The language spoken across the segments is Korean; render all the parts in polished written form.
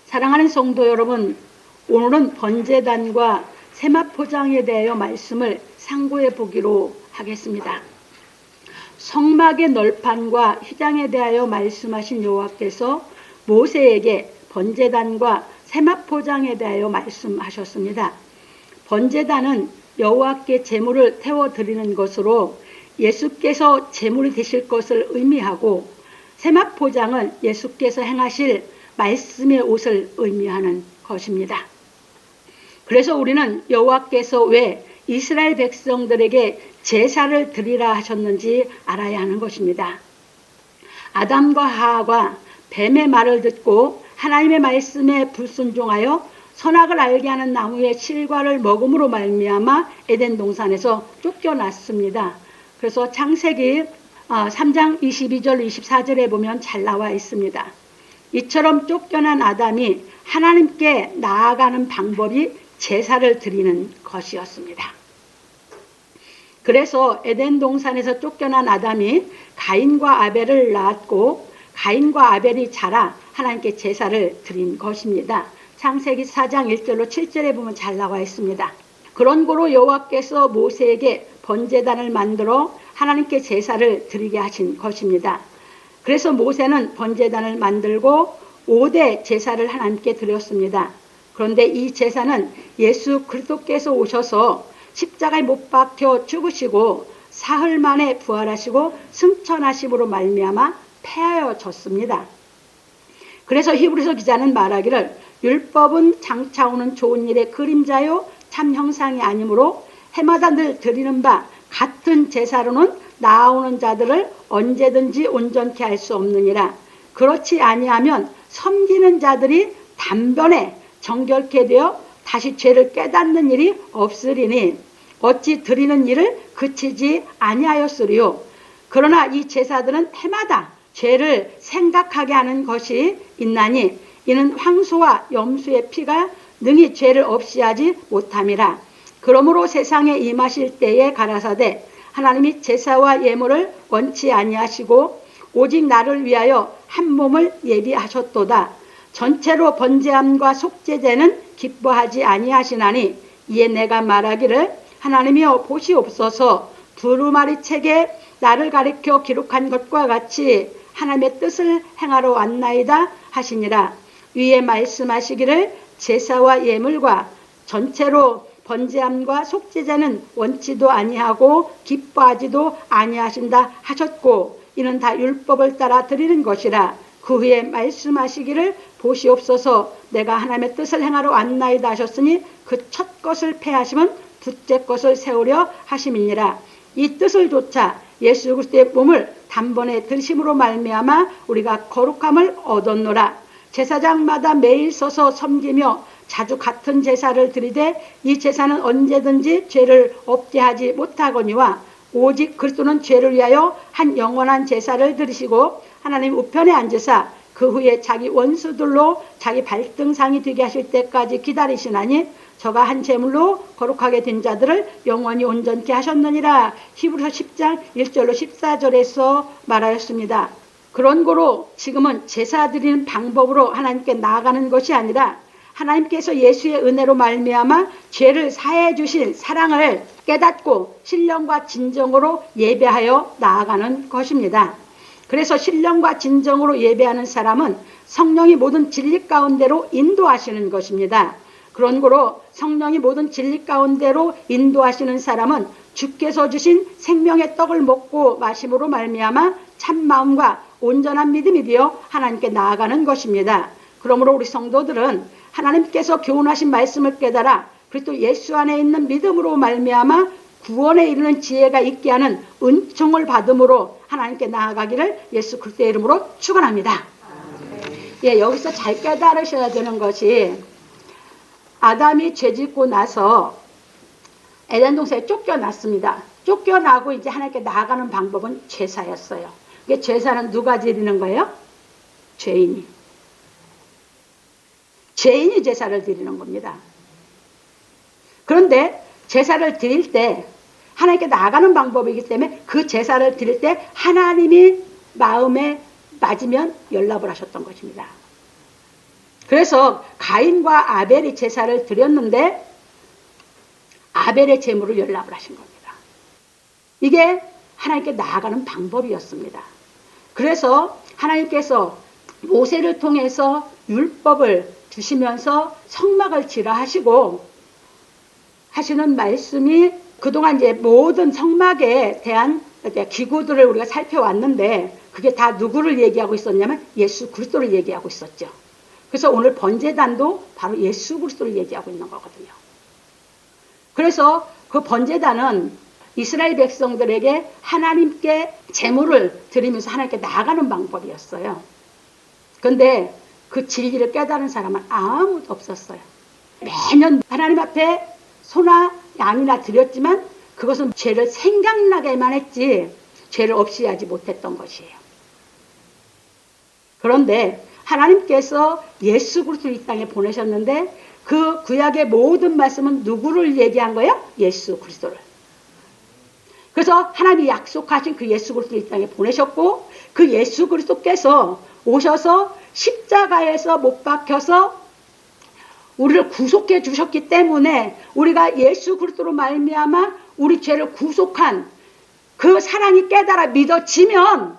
사랑하는 성도 여러분, 오늘은 번제단과 세마포장에 대하여 말씀을 상고해 보기로 하겠습니다. 성막의 널판과 휘장에 대하여 말씀하신 여호와께서 모세에게 번제단과 세마포장에 대하여 말씀하셨습니다. 번제단은 여호와께 제물을 태워 드리는 것으로 예수께서 제물이 되실 것을 의미하고, 세마포장은 예수께서 행하실 말씀의 옷을 의미하는 것입니다. 그래서 우리는 여호와께서 왜 이스라엘 백성들에게 제사를 드리라 하셨는지 알아야 하는 것입니다. 아담과 하와가 뱀의 말을 듣고 하나님의 말씀에 불순종하여 선악을 알게 하는 나무의 실과를 먹음으로 말미암아 에덴 동산에서 쫓겨났습니다. 그래서 창세기 3장 22절 24절에 보면 잘 나와 있습니다. 이처럼 쫓겨난 아담이 하나님께 나아가는 방법이 제사를 드리는 것이었습니다. 그래서 에덴 동산에서 쫓겨난 아담이 가인과 아벨을 낳았고, 가인과 아벨이 자라 하나님께 제사를 드린 것입니다. 창세기 4장 1절로 7절에 보면 잘 나와 있습니다. 그런 고로 여호와께서 모세에게 번제단을 만들어 하나님께 제사를 드리게 하신 것입니다. 그래서 모세는 번제단을 만들고 5대 제사를 하나님께 드렸습니다. 그런데 이 제사는 예수 그리스도께서 오셔서 십자가에 못 박혀 죽으시고 사흘 만에 부활하시고 승천하심으로 말미암아 폐하여졌습니다. 그래서 히브리서 기자는 말하기를 율법은 장차 오는 좋은 일의 그림자요 참 형상이 아니므로 해마다 늘 드리는 바 같은 제사로는 나아오는 자들을 언제든지 온전케 할 수 없느니라. 그렇지 아니하면 섬기는 자들이 단번에 정결케 되어 다시 죄를 깨닫는 일이 없으리니 어찌 드리는 일을 그치지 아니하였으리요. 그러나 이 제사들은 해마다 죄를 생각하게 하는 것이 있나니 이는 황소와 염소의 피가 능히 죄를 없이 하지 못함이라. 그러므로 세상에 임하실 때에 가라사대 하나님이 제사와 예물을 원치 아니하시고 오직 나를 위하여 한 몸을 예비하셨도다. 전체로 번제함과 속죄제는 기뻐하지 아니하시나니 이에 내가 말하기를 하나님이여 보시옵소서. 두루마리 책에 나를 가리켜 기록한 것과 같이 하나님의 뜻을 행하러 왔나이다 하시니라. 위에 말씀하시기를 제사와 예물과 전체로 번제함과 속죄제는 원치도 아니하고 기뻐하지도 아니하신다 하셨고 이는 다 율법을 따라 드리는 것이라. 그 후에 말씀하시기를 보시옵소서. 내가 하나님의 뜻을 행하러 왔나이다 하셨으니 그 첫 것을 폐하시면 둘째 것을 세우려 하심이니라. 이 뜻을 조차 예수 그리스도의 몸을 단번에 들심으로 말미암아 우리가 거룩함을 얻었노라. 제사장마다 매일 서서 섬기며 자주 같은 제사를 드리되 이 제사는 언제든지 죄를 없게 하지 못하거니와 오직 그리스도는 죄를 위하여 한 영원한 제사를 드리시고 하나님 우편에 앉으사 그 후에 자기 원수들로 자기 발등상이 되게 하실 때까지 기다리시나니 저가 한 제물로 거룩하게 된 자들을 영원히 온전케 하셨느니라. 히브리서 10장 1절로 14절에서 말하였습니다. 그런 고로 지금은 제사 드리는 방법으로 하나님께 나아가는 것이 아니라 하나님께서 예수의 은혜로 말미암아 죄를 사해 주신 사랑을 깨닫고 신령과 진정으로 예배하여 나아가는 것입니다. 그래서 신령과 진정으로 예배하는 사람은 성령이 모든 진리 가운데로 인도하시는 것입니다. 그런 고로 성령이 모든 진리 가운데로 인도하시는 사람은 주께서 주신 생명의 떡을 먹고 마심으로 말미암아 참 마음과 온전한 믿음이 되어 하나님께 나아가는 것입니다. 그러므로 우리 성도들은 하나님께서 교훈하신 말씀을 깨달아 그리스도 예수 안에 있는 믿음으로 말미암아 구원에 이르는 지혜가 있게 하는 은총을 받음으로 하나님께 나아가기를 예수 그리스도의 이름으로 축원합니다. 여기서 잘 깨달으셔야 되는 것이 아담이 죄짓고 나서 에덴 동산에 쫓겨났습니다. 쫓겨나고 이제 하나님께 나아가는 방법은 제사였어요. 이게 제사는 누가 드리는 거예요? 죄인이 제사를 드리는 겁니다. 그런데 제사를 드릴 때 하나님께 나아가는 방법이기 때문에 그 제사를 드릴 때 하나님이 마음에 맞으면 연락을 하셨던 것입니다. 그래서 가인과 아벨이 제사를 드렸는데 아벨의 제물을 연락을 하신 겁니다. 이게 하나님께 나아가는 방법이었습니다. 그래서 하나님께서 모세를 통해서 율법을 주시면서 성막을 지라 하시고 하시는 말씀이 그동안 이제 모든 성막에 대한 기구들을 우리가 살펴왔는데 그게 다 누구를 얘기하고 있었냐면 예수 그리스도를 얘기하고 있었죠. 그래서 오늘 번제단도 바로 예수 그리스도를 얘기하고 있는 거거든요. 그래서 그 번제단은 이스라엘 백성들에게 하나님께 제물을 드리면서 하나님께 나아가는 방법이었어요. 그런데 그 진리를 깨달은 사람은 아무도 없었어요. 매년 하나님 앞에 소나 양이나 드렸지만 그것은 죄를 생각나게만 했지 죄를 없이 하지 못했던 것이에요. 그런데 하나님께서 예수 그리스도를 이 땅에 보내셨는데 그 구약의 모든 말씀은 누구를 얘기한 거예요? 예수 그리스도를. 그래서 하나님이 약속하신 그 예수 그리스도를 이 땅에 보내셨고 그 예수 그리스도께서 오셔서 십자가에서 못 박혀서 우리를 구속해 주셨기 때문에 우리가 예수 그리스도로 말미암아 우리 죄를 구속한 그 사랑이 깨달아 믿어지면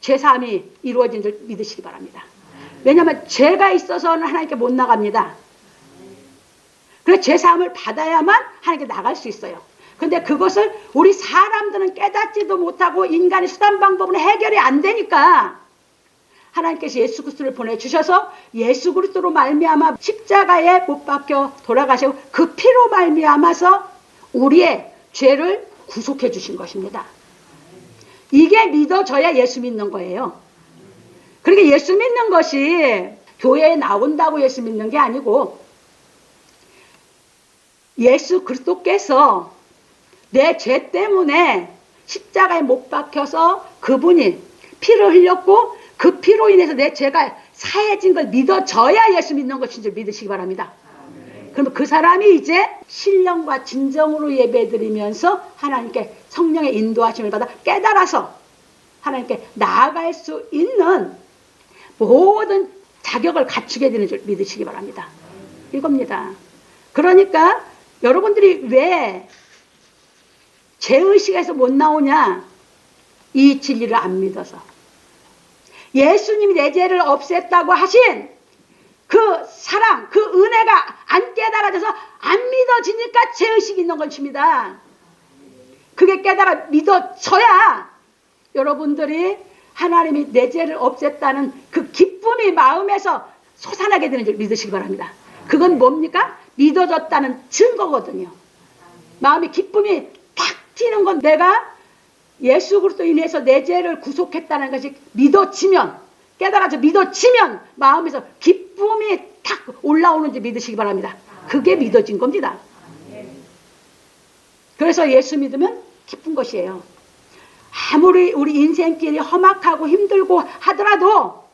죄사함이 이루어진 줄 믿으시기 바랍니다. 왜냐하면 죄가 있어서는 하나님께 못 나갑니다. 그래서 죄사함을 받아야만 하나님께 나갈 수 있어요. 근데 그것을 우리 사람들은 깨닫지도 못하고 인간의 수단 방법으로 해결이 안 되니까 하나님께서 예수 그리스도를 보내주셔서 예수 그리스도로 말미암아 십자가에 못 박혀 돌아가시고 그 피로 말미암아서 우리의 죄를 구속해 주신 것입니다. 이게 믿어져야 예수 믿는 거예요. 그러니까 예수 믿는 것이 교회에 나온다고 예수 믿는 게 아니고 예수 그리스도께서 내 죄 때문에 십자가에 못 박혀서 그분이 피를 흘렸고 그 피로 인해서 내 죄가 사해진 걸 믿어져야 예수 믿는 것인 줄 믿으시기 바랍니다. 그러면 그 사람이 이제 신령과 진정으로 예배드리면서 하나님께 성령의 인도하심을 받아 깨달아서 하나님께 나아갈 수 있는 모든 자격을 갖추게 되는 줄 믿으시기 바랍니다. 이겁니다. 그러니까 여러분들이 왜 죄의식에서 못 나오냐? 이 진리를 안 믿어서. 예수님이 내 죄를 없앴다고 하신 그 사랑, 그 은혜가 안 깨달아져서 안 믿어지니까 죄의식이 있는 것입니다. 그게 깨달아 믿어져야 여러분들이 하나님이 내 죄를 없앴다는 그 기쁨이 마음에서 솟아나게 되는 줄 믿으시기 바랍니다. 그건 뭡니까? 믿어졌다는 증거거든요. 마음의 기쁨이 탁 튀는 건 내가 예수 그리스도 인해서 내 죄를 구속했다는 것이 믿어지면, 깨달아져 믿어지면 마음에서 기쁨이 탁 올라오는지 믿으시기 바랍니다. 그게 믿어진 겁니다. 그래서 예수 믿으면 기쁜 것이에요. 아무리 우리 인생길이 험악하고 힘들고 하더라도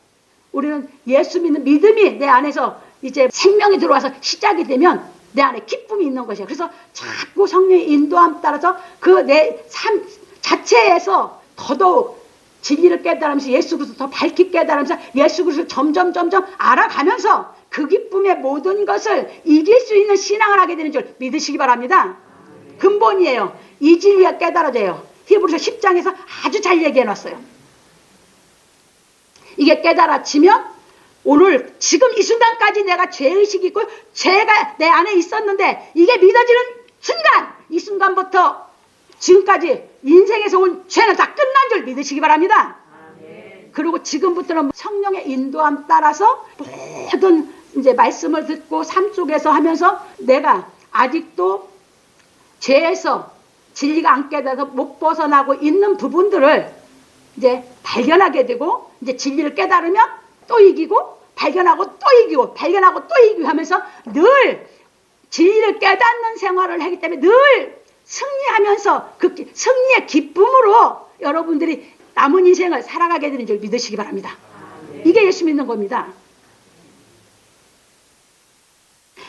우리는 예수 믿는 믿음이 내 안에서 이제 생명이 들어와서 시작이 되면 내 안에 기쁨이 있는 것이에요. 그래서 자꾸 성령의 인도함 따라서 그 내 삶 자체에서 더더욱 진리를 깨달으면서 예수 그리스도 더 밝게 깨달으면서 예수 그리스도 점점 알아가면서 그 기쁨의 모든 것을 이길 수 있는 신앙을 하게 되는 줄 믿으시기 바랍니다. 근본이에요. 이 진리가 깨달아져요. 히브리서 10장에서 아주 잘 얘기해놨어요. 이게 깨달아지면 오늘 지금 이 순간까지 내가 죄의식이 있고 죄가 내 안에 있었는데 이게 믿어지는 순간, 이 순간부터 지금까지 인생에서 온 죄는 다 끝난 줄 믿으시기 바랍니다. 그리고 지금부터는 성령의 인도함 따라서 모든 이제 말씀을 듣고 삶 속에서 하면서 내가 아직도 죄에서 진리가 안 깨달아서 못 벗어나고 있는 부분들을 이제 발견하게 되고 이제 진리를 깨달으면 또 이기고 발견하고 또 이기고 발견하고 또 이기고 하면서 늘 진리를 깨닫는 생활을 하기 때문에 늘 승리하면서 그 승리의 기쁨으로 여러분들이 남은 인생을 살아가게 되는 줄 믿으시기 바랍니다. 이게 예수 믿는 겁니다.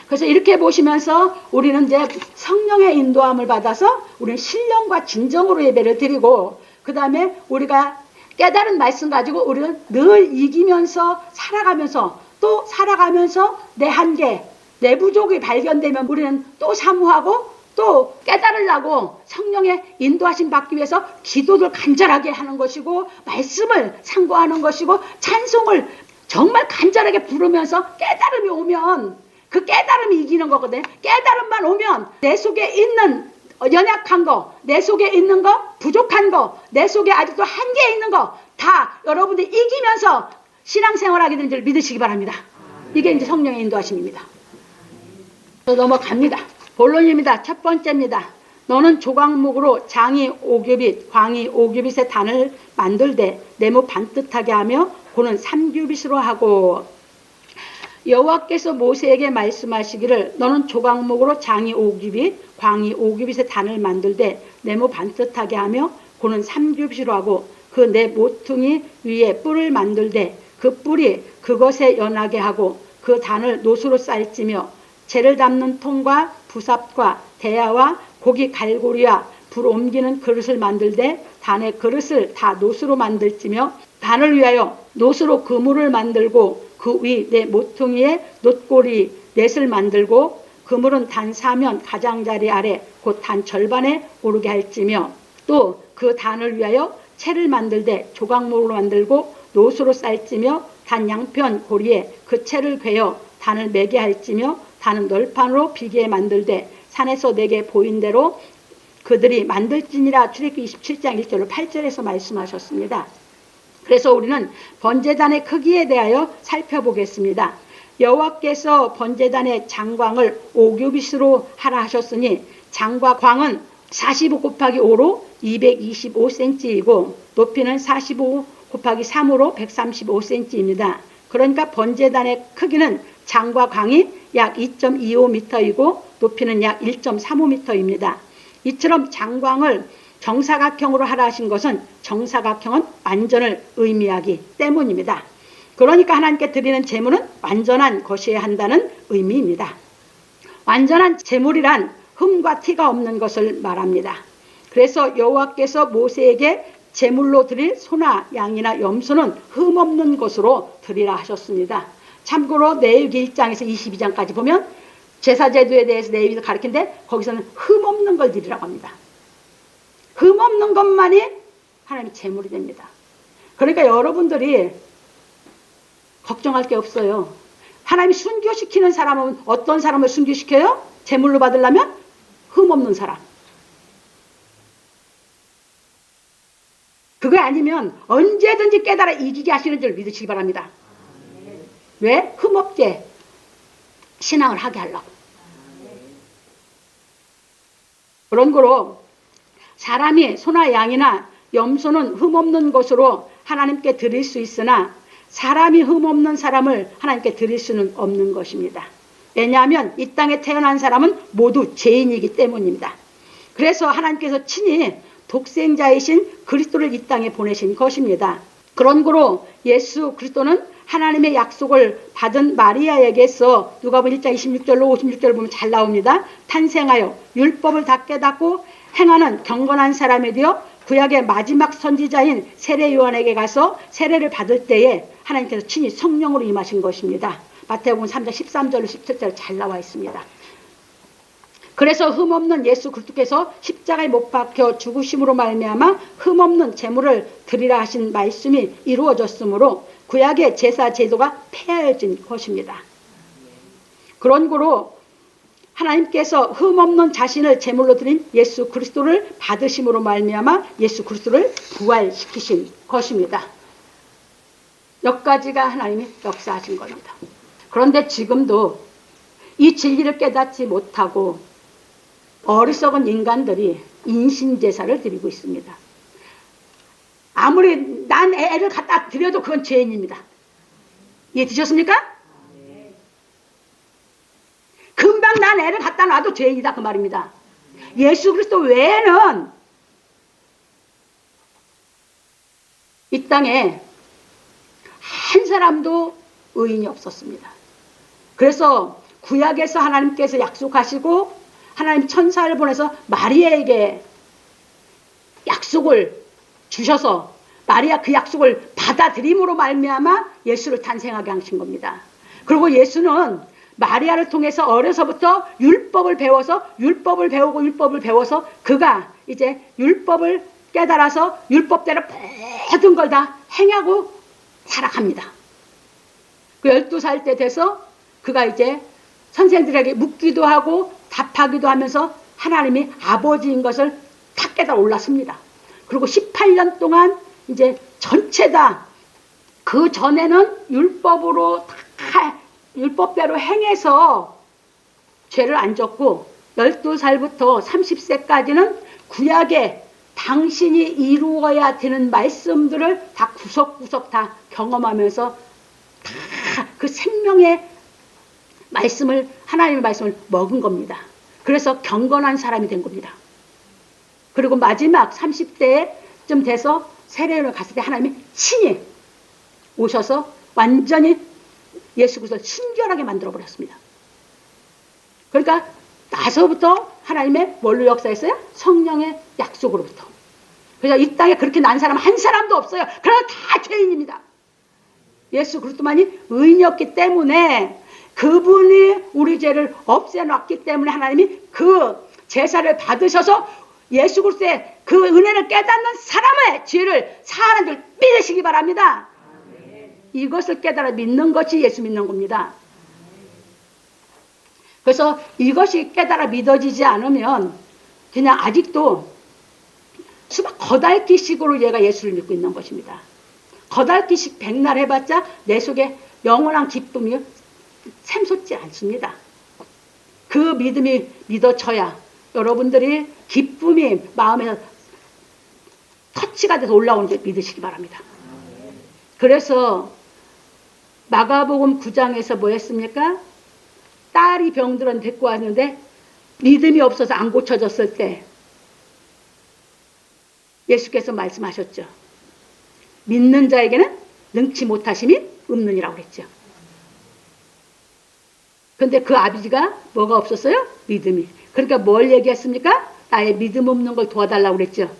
그래서 이렇게 보시면서 우리는 이제 성령의 인도함을 받아서 우리는 신령과 진정으로 예배를 드리고 그 다음에 우리가 깨달은 말씀 가지고 우리는 늘 이기면서 살아가면서 또 살아가면서 내 한계, 내 부족이 발견되면 우리는 또 사모하고 또 깨달으려고 성령의 인도하심 받기 위해서 기도를 간절하게 하는 것이고, 말씀을 상고하는 것이고, 찬송을 정말 간절하게 부르면서 깨달음이 오면 그 깨달음이 이기는 거거든요. 깨달음만 오면 내 속에 있는 연약한 거, 내 속에 있는 거, 부족한 거, 내 속에 아직도 한계에 있는 거 다 여러분들이 이기면서 신앙생활하게 되는 줄 믿으시기 바랍니다. 이게 이제 성령의 인도하심입니다. 넘어갑니다. 본론입니다. 첫 번째입니다. 너는 조각목으로 장이 5규빗, 광이 5규빗의 단을 만들되 네모 반듯하게 하며 고는 3규빗으로 하고, 여호와께서 모세에게 말씀하시기를 너는 조각목으로 장이 5규빗, 광이 5규빗의 단을 만들되 네모 반듯하게 하며 고는 3규빗으로 하고, 그 네 모퉁이 위에 뿔을 만들되 그 뿔이 그것에 연하게 하고 그 단을 노수로 쌀찌며 재를 담는 통과 부삽과 대야와 고기 갈고리와 불 옮기는 그릇을 만들되 단의 그릇을 다 노수로 만들지며, 단을 위하여 노수로 그물을 만들고 그 위 네 모퉁이에 놋고리 넷을 만들고 그물은 단 사면 가장자리 아래 곧 단 절반에 오르게 할지며, 또 그 단을 위하여 채를 만들되 조각목으로 만들고 노수로 쌀지며 단 양편 고리에 그 채를 괴어 단을 매게 할지며, 단은 널판으로 비게 만들되 산에서 내게 보인 대로 그들이 만들지니라. 출애굽기 27장 1절로 8절에서 말씀하셨습니다. 그래서 우리는 번제단의 크기에 대하여 살펴보겠습니다. 여호와께서 번제단의 장광을 5규빗으로 하라 하셨으니, 장과 광은 45 곱하기 5로 225cm이고 높이는 45 곱하기 3으로 135cm입니다. 그러니까 번제단의 크기는 장과 광이 약 2.25m이고 높이는 약 1.35m입니다. 이처럼 장광을 정사각형으로 하라 하신 것은 정사각형은 완전을 의미하기 때문입니다. 그러니까 하나님께 드리는 제물은 완전한 것이어야 한다는 의미입니다. 완전한 제물이란 흠과 티가 없는 것을 말합니다. 그래서 여호와께서 모세에게 제물로 드릴 소나 양이나 염소는 흠없는 것으로 드리라 하셨습니다. 참고로 레위기 1장에서 22장까지 보면 제사제도에 대해서 레위기를 가르치는데 거기서는 흠없는 걸 드리라고 합니다. 흠없는 것만이 하나님의 제물이 됩니다. 그러니까 여러분들이 걱정할 게 없어요. 하나님이 순교시키는 사람은 어떤 사람을 순교시켜요? 제물로 받으려면 흠없는 사람. 그거 아니면 언제든지 깨달아 이기게 하시는 줄 믿으시기 바랍니다. 왜? 흠없게 신앙을 하게 하려고. 그런 거로 사람이 소나 양이나 염소는 흠없는 것으로 하나님께 드릴 수 있으나 사람이 흠없는 사람을 하나님께 드릴 수는 없는 것입니다. 왜냐하면 이 땅에 태어난 사람은 모두 죄인이기 때문입니다. 그래서 하나님께서 친히 독생자이신 그리스도를 이 땅에 보내신 것입니다. 그런 거로 예수 그리스도는 하나님의 약속을 받은 마리아에게서 누가복음 1장 26절로 56절을 보면 잘 나옵니다. 탄생하여 율법을 다 깨닫고 행하는 경건한 사람이 되어 구약의 마지막 선지자인 세례 요한에게 가서 세례를 받을 때에 하나님께서 친히 성령으로 임하신 것입니다. 마태복음 3장 13절로 17절 잘 나와 있습니다. 그래서 흠없는 예수 그리스도께서 십자가에 못 박혀 죽으심으로 말미암아 흠없는 제물을 드리라 하신 말씀이 이루어졌으므로 구약의 제사 제도가 폐하여진 것입니다. 그런 거로 하나님께서 흠없는 자신을 제물로 드린 예수 그리스도를 받으심으로 말미암아 예수 그리스도를 부활시키신 것입니다. 여기까지가 하나님이 역사하신 겁니다. 그런데 지금도 이 진리를 깨닫지 못하고 어리석은 인간들이 인신제사를 드리고 있습니다. 아무리 난 애를 갖다 드려도 그건 죄인입니다. 이해되셨습니까? 금방 난 애를 갖다 놔도 죄인이다 그 말입니다. 예수 그리스도 외에는 이 땅에 한 사람도 의인이 없었습니다. 그래서 구약에서 하나님께서 약속하시고 하나님 천사를 보내서 마리아에게 약속을 주셔서 마리아 그 약속을 받아들임으로 말미암아 예수를 탄생하게 하신 겁니다. 그리고 예수는 마리아를 통해서 어려서부터 율법을 배워서 그가 이제 율법을 깨달아서 율법대로 모든 걸 다 행하고 살아갑니다. 그 12살 때 돼서 그가 이제 선생들에게 묻기도 하고 답하기도 하면서 하나님이 아버지인 것을 다 깨달아 올랐습니다. 그리고 18년 동안 이제 전체 다 그 전에는 율법으로 다 율법대로 행해서 죄를 안 졌고 12살부터 30세까지는 구약에 당신이 이루어야 되는 말씀들을 다 구석구석 다 경험하면서 다 그 생명의 말씀을 하나님의 말씀을 먹은 겁니다. 그래서 경건한 사람이 된 겁니다. 그리고 마지막 30대쯤 돼서 세례를 갔을 때 하나님이 친히 오셔서 완전히 예수 그리스도를 순결하게 만들어버렸습니다. 그러니까 나서부터 하나님의 뭘로 역사했어요? 성령의 약속으로부터. 그래서 이 땅에 그렇게 난 사람 한 사람도 없어요. 그러나 다 죄인입니다. 예수 그리스도만이 의인이었기 때문에 그분이 우리 죄를 없애놨기 때문에 하나님이 그 제사를 받으셔서 예수 그리스도의 그 은혜를 깨닫는 사람의 죄를 사하는 줄 믿으시기 바랍니다. 이것을 깨달아 믿는 것이 예수 믿는 겁니다. 그래서 이것이 깨달아 믿어지지 않으면 그냥 아직도 수박 거달기식으로 얘가 예수를 믿고 있는 것입니다. 거달기식 백날 해봤자 내 속에 영원한 기쁨이 샘솟지 않습니다. 그 믿음이 믿어져야 여러분들이 기쁨이 마음에서 터치가 돼서 올라오는 줄 믿으시기 바랍니다. 그래서 마가복음 9장에서 뭐 했습니까? 딸이 병들은 데리고 왔는데 믿음이 없어서 안 고쳐졌을 때 예수께서 말씀하셨죠. 믿는 자에게는 능치 못하심이 없느니라고 그랬죠. 근데 그 아버지가 뭐가 없었어요? 믿음이. 그러니까 뭘 얘기했습니까? 나의 믿음 없는 걸 도와달라고 그랬죠.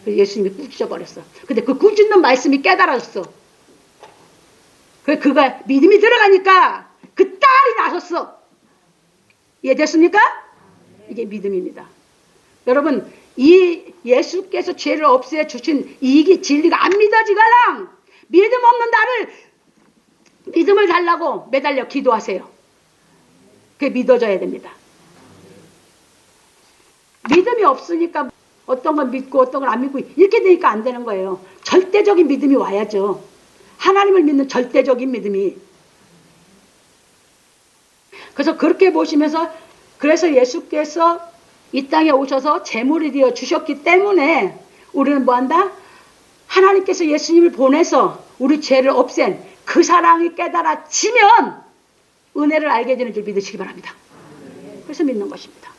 예수님이 꾸짖어버렸어. 근데 그 꾸짖는 말씀이 깨달아졌어. 그가 믿음이 들어가니까 그 딸이 나섰어. 이해됐습니까? 이게 믿음입니다. 여러분, 이 예수께서 죄를 없애 주신 이 진리가 안 믿어지거나 믿음 없는 나를 믿음을 달라고 매달려 기도하세요. 그게 믿어져야 됩니다. 믿음이 없으니까 어떤 건 믿고 어떤 건 안 믿고 이렇게 되니까 안 되는 거예요. 절대적인 믿음이 와야죠. 하나님을 믿는 절대적인 믿음이. 그래서 그렇게 보시면서 그래서 예수께서 이 땅에 오셔서 제물이 되어 주셨기 때문에 우리는 뭐한다? 하나님께서 예수님을 보내서 우리 죄를 없앤 그 사랑이 깨달아지면 은혜를 알게 되는 줄 믿으시기 바랍니다. 그래서 믿는 것입니다.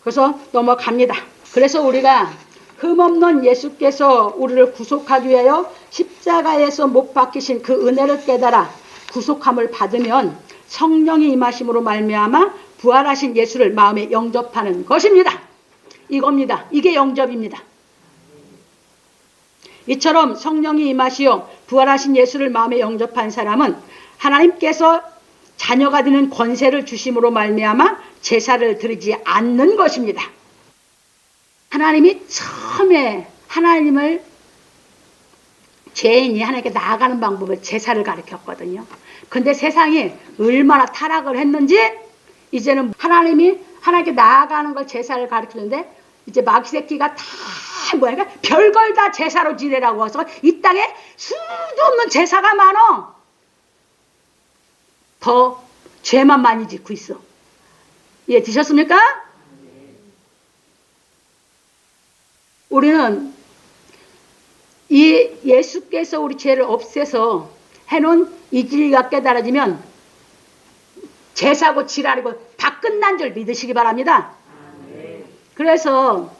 그래서 넘어갑니다. 그래서 우리가 흠없는 예수께서 우리를 구속하기 위하여 십자가에서 못 박히신 그 은혜를 깨달아 구속함을 받으면 성령이 임하심으로 말미암아 부활하신 예수를 마음에 영접하는 것입니다. 이겁니다. 이게 영접입니다. 이처럼 성령이 임하시어 부활하신 예수를 마음에 영접한 사람은 하나님께서 자녀가 되는 권세를 주심으로 말미암아 제사를 드리지 않는 것입니다. 하나님이 처음에 하나님을 죄인이 하나님께 나아가는 방법을 제사를 가르쳤거든요. 근데 세상이 얼마나 타락을 했는지 이제는 하나님이 하나님께 나아가는 걸 제사를 가르치는데 이제 마귀 새끼가 다 뭐야 별걸 다 제사로 지내라고 해서 이 땅에 수도 없는 제사가 많어. 더 죄만 많이 짓고 있어. 이해 되셨습니까? 우리는 이 예수께서 우리 죄를 없애서 해놓은 이 진리가 깨달아지면 제사고 지랄이고 다 끝난 줄 믿으시기 바랍니다. 그래서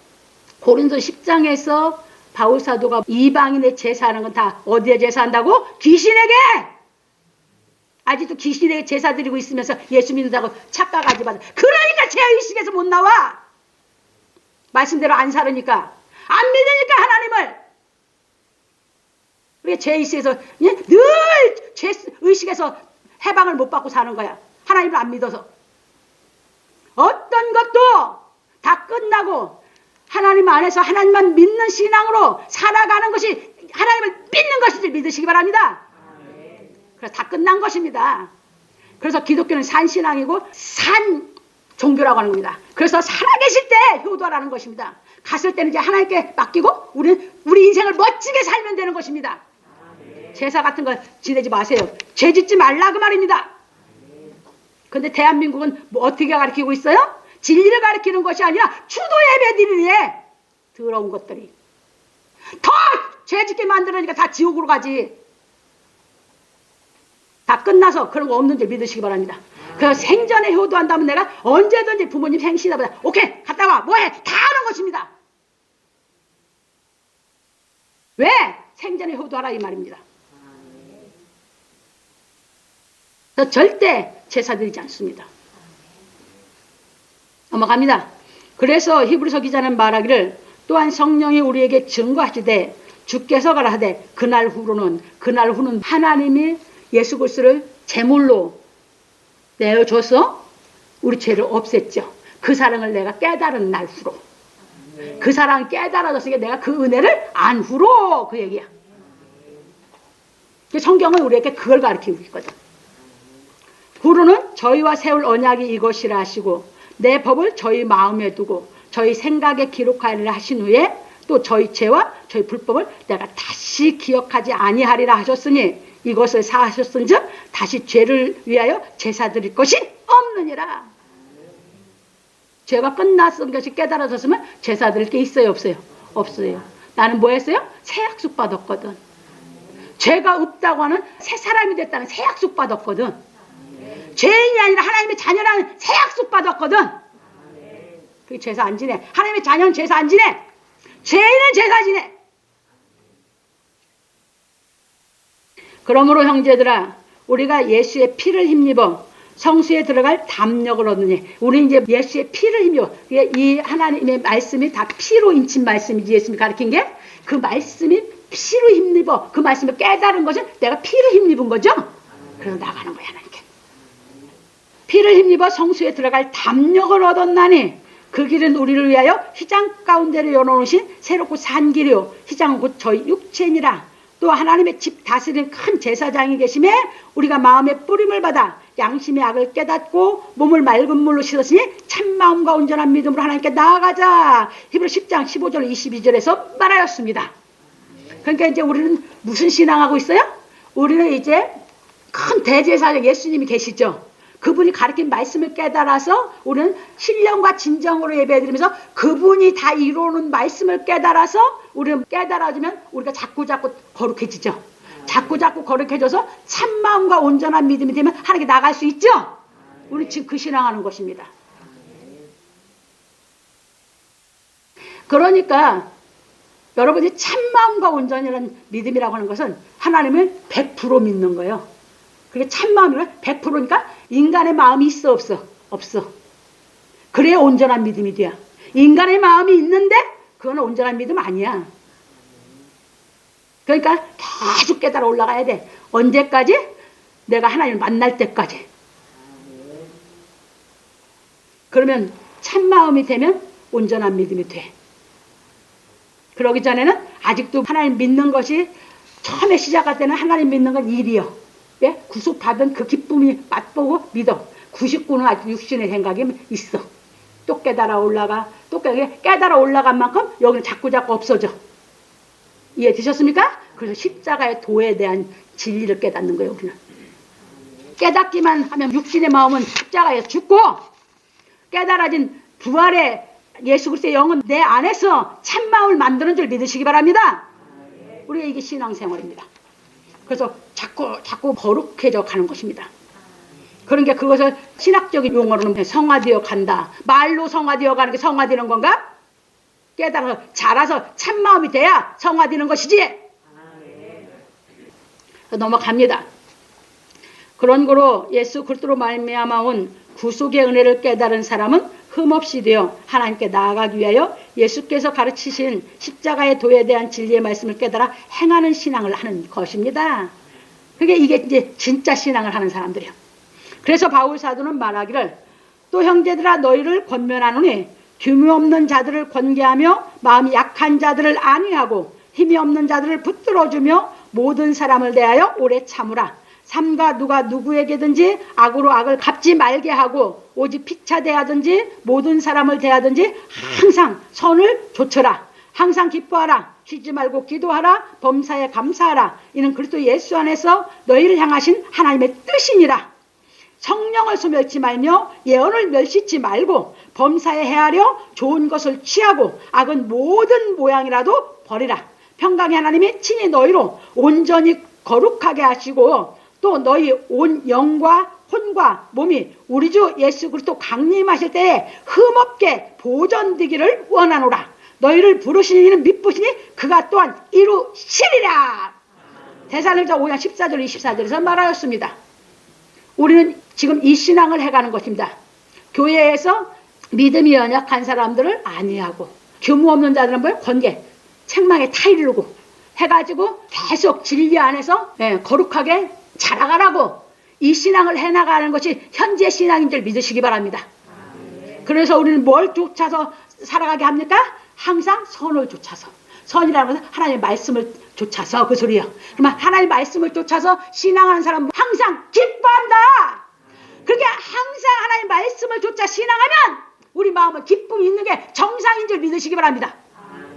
고린도 10장에서 바울사도가 이방인의 제사하는 건 다 어디에 제사한다고? 귀신에게! 아직도 귀신에게 제사 드리고 있으면서 예수 믿는다고 착각하지 마세요. 그러니까 죄의식에서 못 나와. 말씀대로 안 살으니까. 안 믿으니까 하나님을. 우리가 죄의식에서 늘 죄의식에서 해방을 못 받고 사는 거야. 하나님을 안 믿어서. 어떤 것도 다 끝나고 하나님 안에서 하나님만 믿는 신앙으로 살아가는 것이 하나님을 믿는 것인지 믿으시기 바랍니다. 그래서 다 끝난 것입니다. 그래서 기독교는 산신앙이고 산 종교라고 하는 겁니다. 그래서 살아계실 때 효도하라는 것입니다. 갔을 때는 이제 하나님께 맡기고 우리 인생을 멋지게 살면 되는 것입니다. 제사 같은 거 지내지 마세요. 죄 짓지 말라 그 말입니다. 근데 대한민국은 뭐 어떻게 가르치고 있어요? 진리를 가르치는 것이 아니라 추도 예배 드리네. 더러운 것들이. 더 죄 짓게 만들으니까 다 지옥으로 가지. 다 끝나서 그런 거 없는 줄 믿으시기 바랍니다. 그래서 생전에 효도한다면 내가 언제든지 부모님 생신하보다 오케이 갔다 와 뭐해 다 하는 것입니다. 왜? 생전에 효도하라 이 말입니다. 그래서 절대 제사 드리지 않습니다. 넘어갑니다. 그래서 히브리서 기자는 말하기를 또한 성령이 우리에게 증거하시되 주께서 가라하되 그날 후는 하나님이 예수 그리스도를 제물로 내어줘서 우리 죄를 없앴죠. 그 사랑을 내가 깨달은 날 후로. 그 사랑 깨달아졌으니까 내가 그 은혜를 안 후로 그 얘기야. 성경은 우리에게 그걸 가르치고 있거든. 후로는 저희와 세울 언약이 이것이라 하시고 내 법을 저희 마음에 두고 저희 생각에 기록하리라 하신 후에 또 저희 죄와 저희 불법을 내가 다시 기억하지 아니하리라 하셨으니 이것을 사하셨은즉 다시 죄를 위하여 제사 드릴 것이 없느니라. 죄가 끝났은 것이 깨달아졌으면 제사 드릴 게 있어요 없어요? 없어요. 나는 뭐 했어요? 새 약속 받았거든. 죄가 없다고 하는 새 사람이 됐다는 새 약속 받았거든. 죄인이 아니라 하나님의 자녀라는 새 약속 받았거든. 그게 제사 안 지내. 하나님의 자녀는 제사 안 지내. 죄인은 제사 지내. 그러므로 형제들아 우리가 예수의 피를 힘입어 성수에 들어갈 담력을 얻느니 우리 이제 예수의 피를 힘입어 이 하나님의 말씀이 다 피로 인친 말씀이지 예수님이 가르친 게 그 말씀이 피로 힘입어 그 말씀을 깨달은 것은 내가 피를 힘입은 거죠. 그래서 나가는 거야 하나님께. 피를 힘입어 성수에 들어갈 담력을 얻었나니 그 길은 우리를 위하여 휘장 가운데를 열어놓으신 새롭고 산 길이요 휘장은 곧 저희 육체니라. 또 하나님의 집 다스리는 큰 제사장이 계심에 우리가 마음의 뿌림을 받아 양심의 악을 깨닫고 몸을 맑은 물로 씻었으니 참마음과 온전한 믿음으로 하나님께 나아가자. 히브리서 10장 15절 22절에서 말하였습니다. 그러니까 이제 우리는 무슨 신앙하고 있어요? 우리는 이제 큰 대제사장 예수님이 계시죠. 그분이 가르친 말씀을 깨달아서 우리는 신령과 진정으로 예배드리면서 그분이 다 이루는 말씀을 깨달아서 우리는 깨달아지면 우리가 자꾸 거룩해지죠. 자꾸 거룩해져서 참마음과 온전한 믿음이 되면 하나님께 나갈 수 있죠. 우리 지금 그 신앙하는 것입니다. 그러니까 여러분이 참마음과 온전이라는 믿음이라고 하는 것은 하나님을 100% 믿는 거예요. 그게 참마음이면 100%니까 인간의 마음이 있어 없어? 없어. 그래야 온전한 믿음이 돼요. 인간의 마음이 있는데 그건 온전한 믿음 아니야. 그러니까 계속 깨달아 올라가야 돼. 언제까지? 내가 하나님을 만날 때까지. 그러면 참마음이 되면 온전한 믿음이 돼. 그러기 전에는 아직도 하나님 믿는 것이 처음에 시작할 때는 하나님 믿는 건 일이요. 왜? 구속받은 그 기쁨이 맛보고 믿어. 99는 아직 육신의 생각이 있어. 또 깨달아 올라가. 또 깨달아 올라간 만큼 여기는 자꾸 없어져. 이해되셨습니까? 그래서 십자가의 도에 대한 진리를 깨닫는 거예요. 우리는. 깨닫기만 하면 육신의 마음은 십자가에서 죽고 깨달아진 부활의 예수 그리스도의 영은 내 안에서 참마음을 만드는 줄 믿으시기 바랍니다. 우리가 이게 신앙생활입니다. 그래서 자꾸 거룩해져 가는 것입니다. 그러니까 그것을 신학적인 용어로는 성화되어 간다. 말로 성화되어 가는 게 성화되는 건가? 깨달아서 자라서 참마음이 돼야 성화되는 것이지. 넘어갑니다. 그런 거로 예수 그리스도로 말미암아 온 구속의 은혜를 깨달은 사람은 흠없이 되어 하나님께 나아가기 위하여 예수께서 가르치신 십자가의 도에 대한 진리의 말씀을 깨달아 행하는 신앙을 하는 것입니다. 그게 이게 이제 진짜 신앙을 하는 사람들이요. 그래서 바울 사도는 말하기를 또 형제들아 너희를 권면하노니 규모 없는 자들을 권계하며 마음이 약한 자들을 안위하고 힘이 없는 자들을 붙들어주며 모든 사람을 대하여 오래 참으라. 삼가 누가 누구에게든지 악으로 악을 갚지 말게 하고 오직 피차 대하든지 모든 사람을 대하든지 항상 선을 조처라. 항상 기뻐하라. 쉬지 말고 기도하라. 범사에 감사하라. 이는 그리스도 예수 안에서 너희를 향하신 하나님의 뜻이니라. 성령을 소멸치 말며 예언을 멸시치 말고 범사에 헤아려 좋은 것을 취하고 악은 모든 모양이라도 버리라. 평강의 하나님이 친히 너희로 온전히 거룩하게 하시고 또 너희 온 영과 혼과 몸이 우리 주 예수 그리스도 강림하실 때에 흠없게 보존되기를 원하노라. 너희를 부르신 이는 미쁘시니 그가 또한 이루시리라. 데살로니가 5장 14절 24절에서 말하였습니다. 우리는 지금 이 신앙을 해가는 것입니다. 교회에서 믿음이 연약한 사람들을 안위하고 규모 없는 자들은 뭘 권계 책망에 타이르고 해가지고 계속 진리 안에서 거룩하게 자라가라고 이 신앙을 해나가는 것이 현재 신앙인 줄 믿으시기 바랍니다. 그래서 우리는 뭘 쫓아서 살아가게 합니까? 항상 선을 쫓아서. 선이라는 것은 하나님의 말씀을 쫓아서 그 소리요. 그러면 하나님의 말씀을 쫓아서 신앙하는 사람은 항상 기뻐한다. 그렇게 항상 하나님의 말씀을 쫓아 신앙하면 우리 마음에 기쁨이 있는 게 정상인 줄 믿으시기 바랍니다.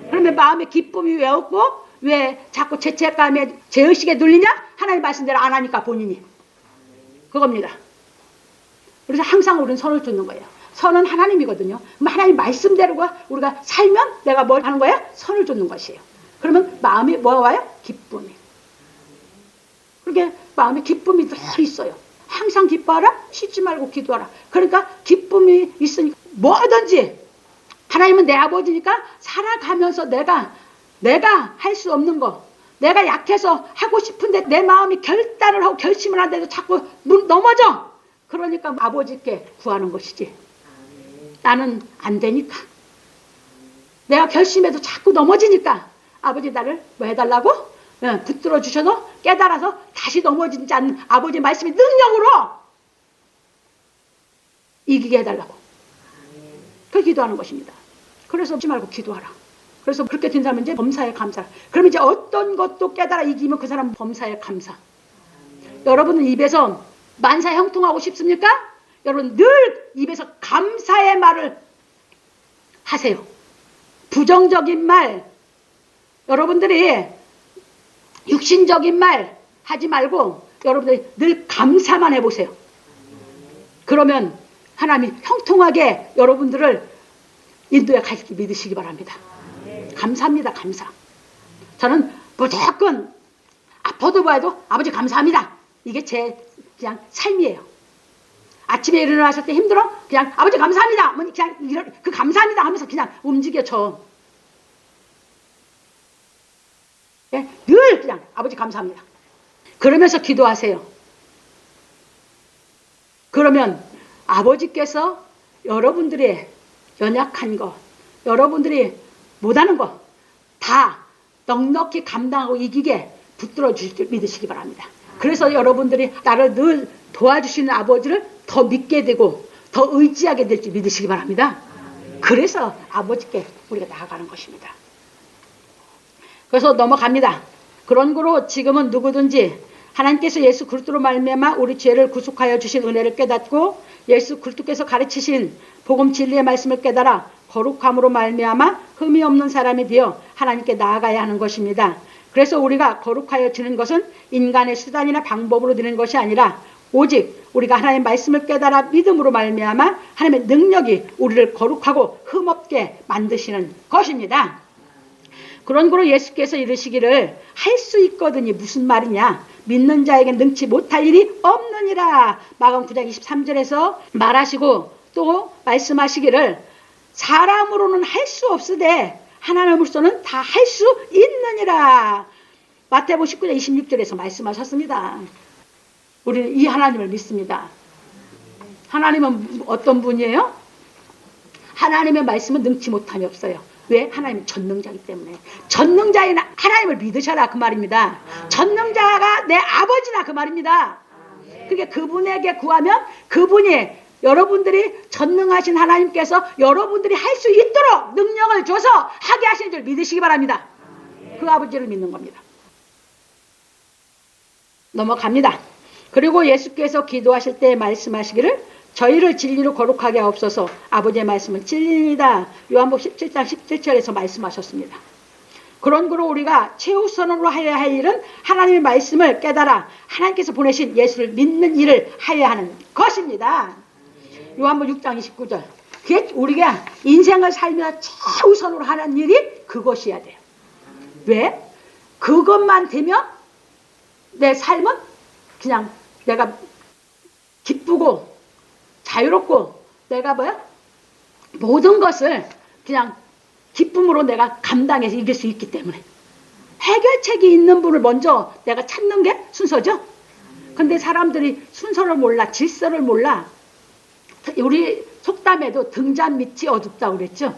그러면 마음에 기쁨이 왜 없고 왜 자꾸 죄책감에 죄의식에 눌리냐? 하나님 말씀대로 안 하니까 본인이. 그겁니다. 그래서 항상 우리는 선을 쫓는 거예요. 선은 하나님이거든요. 그럼 하나님 말씀대로 우리가 살면 내가 뭘 하는 거예요? 선을 쫓는 것이에요. 그러면 마음이 뭐가 와요? 기쁨이. 그렇게 마음에 기쁨이 늘 있어요. 항상 기뻐하라. 쉬지 말고 기도하라. 그러니까 기쁨이 있으니까 뭐든지 하나님은 내 아버지니까 살아가면서 내가 할 수 없는 거 내가 약해서 하고 싶은데 내 마음이 결단을 하고 결심을 하는데도 자꾸 넘어져. 그러니까 아버지께 구하는 것이지. 나는 안 되니까. 내가 결심해도 자꾸 넘어지니까 아버지 나를 뭐 해달라고? 붙들어 주셔서 깨달아서 다시 넘어지지 않는 아버지 말씀의 능력으로 이기게 해달라고. 그 기도하는 것입니다. 그래서 잊지 말고 기도하라. 그래서 그렇게 된 사람은 이제 범사에 감사라. 그러면 이제 어떤 것도 깨달아 이기면 그 사람은 범사에 감사. 여러분은 입에서 만사 형통하고 싶습니까? 여러분 늘 입에서 감사의 말을 하세요. 부정적인 말, 여러분들이 육신적인 말 하지 말고 여러분들이 늘 감사만 해보세요. 그러면 하나님이 형통하게 여러분들을 인도에 가시기 믿으시기 바랍니다. 감사합니다. 감사. 저는 무조건 아파도 봐도 아버지 감사합니다. 이게 제 그냥 삶이에요. 아침에 일어나실 때 힘들어? 그냥 아버지 감사합니다. 그냥 그 감사합니다 하면서 그냥 움직여져. 늘 그냥 아버지 감사합니다. 그러면서 기도하세요. 그러면 아버지께서 여러분들의 연약한 거, 여러분들이 못하는 거 다 넉넉히 감당하고 이기게 붙들어 주실 줄 믿으시기 바랍니다. 그래서 여러분들이 나를 늘 도와주시는 아버지를 더 믿게 되고 더 의지하게 될 줄 믿으시기 바랍니다. 그래서 아버지께 우리가 나아가는 것입니다. 그래서 넘어갑니다. 그런 거로 지금은 누구든지 하나님께서 예수 그리스도로 말미암아 우리 죄를 구속하여 주신 은혜를 깨닫고 예수 그리스도께서 가르치신 복음 진리의 말씀을 깨달아 거룩함으로 말미암아 흠이 없는 사람이 되어 하나님께 나아가야 하는 것입니다. 그래서 우리가 거룩하여 지는 것은 인간의 수단이나 방법으로 되는 것이 아니라 오직 우리가 하나님의 말씀을 깨달아 믿음으로 말미암아 하나님의 능력이 우리를 거룩하고 흠없게 만드시는 것입니다. 그런 거로 예수께서 이르시기를 할 수 있거든이 무슨 말이냐? 믿는 자에게 능치 못할 일이 없느니라. 마가복음 9장 23절에서 말하시고 또 말씀하시기를 사람으로는 할 수 없으되 하나님으로서는 다 할 수 있느니라. 마태복음 19장 26절에서 말씀하셨습니다. 우리는 이 하나님을 믿습니다. 하나님은 어떤 분이에요? 하나님의 말씀은 능치 못함이 없어요. 왜? 하나님은 전능자이기 때문에. 전능자인 하나님을 믿으셔라 그 말입니다. 전능자가 내 아버지나 그 말입니다. 그게 그분에게 구하면 그분이 여러분들이 전능하신 하나님께서 여러분들이 할 수 있도록 능력을 줘서 하게 하시는 줄 믿으시기 바랍니다. 그 아버지를 믿는 겁니다. 넘어갑니다. 그리고 예수께서 기도하실 때 말씀하시기를 저희를 진리로 거룩하게 하옵소서. 아버지의 말씀은 진리입니다. 요한복음 17장 17절에서 말씀하셨습니다. 그런 거로 우리가 최우선으로 해야 할 일은 하나님의 말씀을 깨달아 하나님께서 보내신 예수를 믿는 일을 하여야 하는 것입니다. 요한복음 6장 29절. 그게 우리가 인생을 살며 최우선으로 하는 일이 그것이어야 돼요. 왜? 그것만 되면 내 삶은 그냥 내가 기쁘고 자유롭고 내가 모든 것을 그냥 기쁨으로 내가 감당해서 이길 수 있기 때문에 해결책이 있는 분을 먼저 내가 찾는 게 순서죠. 근데 사람들이 순서를 몰라, 질서를 몰라. 우리 속담에도 등잔 밑이 어둡다고 그랬죠.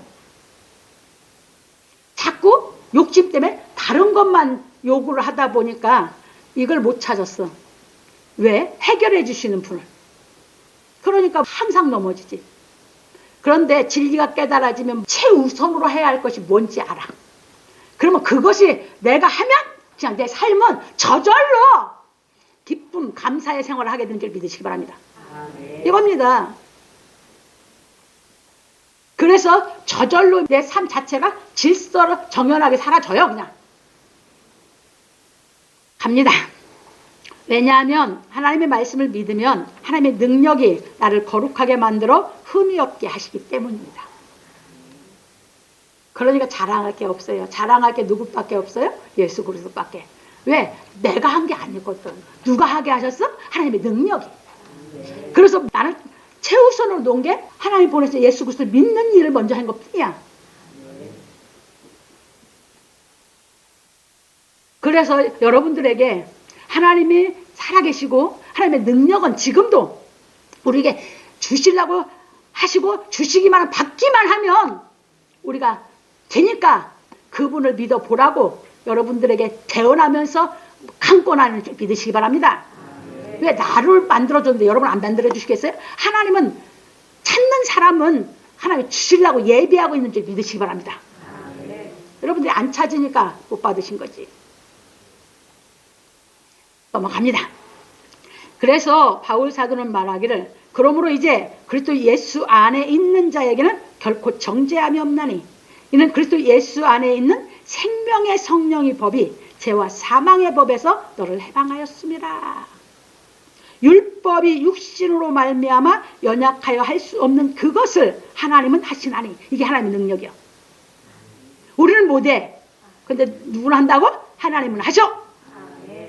자꾸 욕심 때문에 다른 것만 요구를 하다 보니까 이걸 못 찾았어. 왜? 해결해 주시는 분을. 그러니까 항상 넘어지지. 그런데 진리가 깨달아지면 최우선으로 해야 할 것이 뭔지 알아. 그러면 그것이 내가 하면 그냥 내 삶은 저절로 기쁨, 감사의 생활을 하게 되는 줄 믿으시기 바랍니다. 이겁니다. 그래서 저절로 내 삶 자체가 질서로 정연하게 사라져요. 그냥 갑니다. 왜냐하면 하나님의 말씀을 믿으면 하나님의 능력이 나를 거룩하게 만들어 흠이 없게 하시기 때문입니다. 그러니까 자랑할 게 없어요. 자랑할 게 누구밖에 없어요? 예수 그리스도밖에. 왜? 내가 한 게 아니거든. 누가 하게 하셨어? 하나님의 능력이. 그래서 나는 최우선으로 놓은 게 하나님 보내서 예수 그리스도를 믿는 일을 먼저 한 것뿐이야. 그래서 여러분들에게 하나님이 살아계시고 하나님의 능력은 지금도 우리에게 주시려고 하시고 주시기만 받기만 하면 우리가 되니까 그분을 믿어보라고 여러분들에게 태어나면서 강권하는 줄 믿으시기 바랍니다. 왜? 나를 만들어줬는데 여러분 안 만들어주시겠어요? 하나님은 찾는 사람은 하나님이 주시려고 예비하고 있는 줄 믿으시기 바랍니다. 여러분들이 안 찾으니까 못 받으신 거지. 넘어갑니다. 그래서 바울 사도는 말하기를 그러므로 이제 그리스도 예수 안에 있는 자에게는 결코 정죄함이 없나니 이는 그리스도 예수 안에 있는 생명의 성령의 법이 죄와 사망의 법에서 너를 해방하였습니다. 율법이 육신으로 말미암아 연약하여 할 수 없는 그것을 하나님은 하시나니 이게 하나님의 능력이요. 우리는 못해. 근데 누구는 한다고? 하나님은 하셔.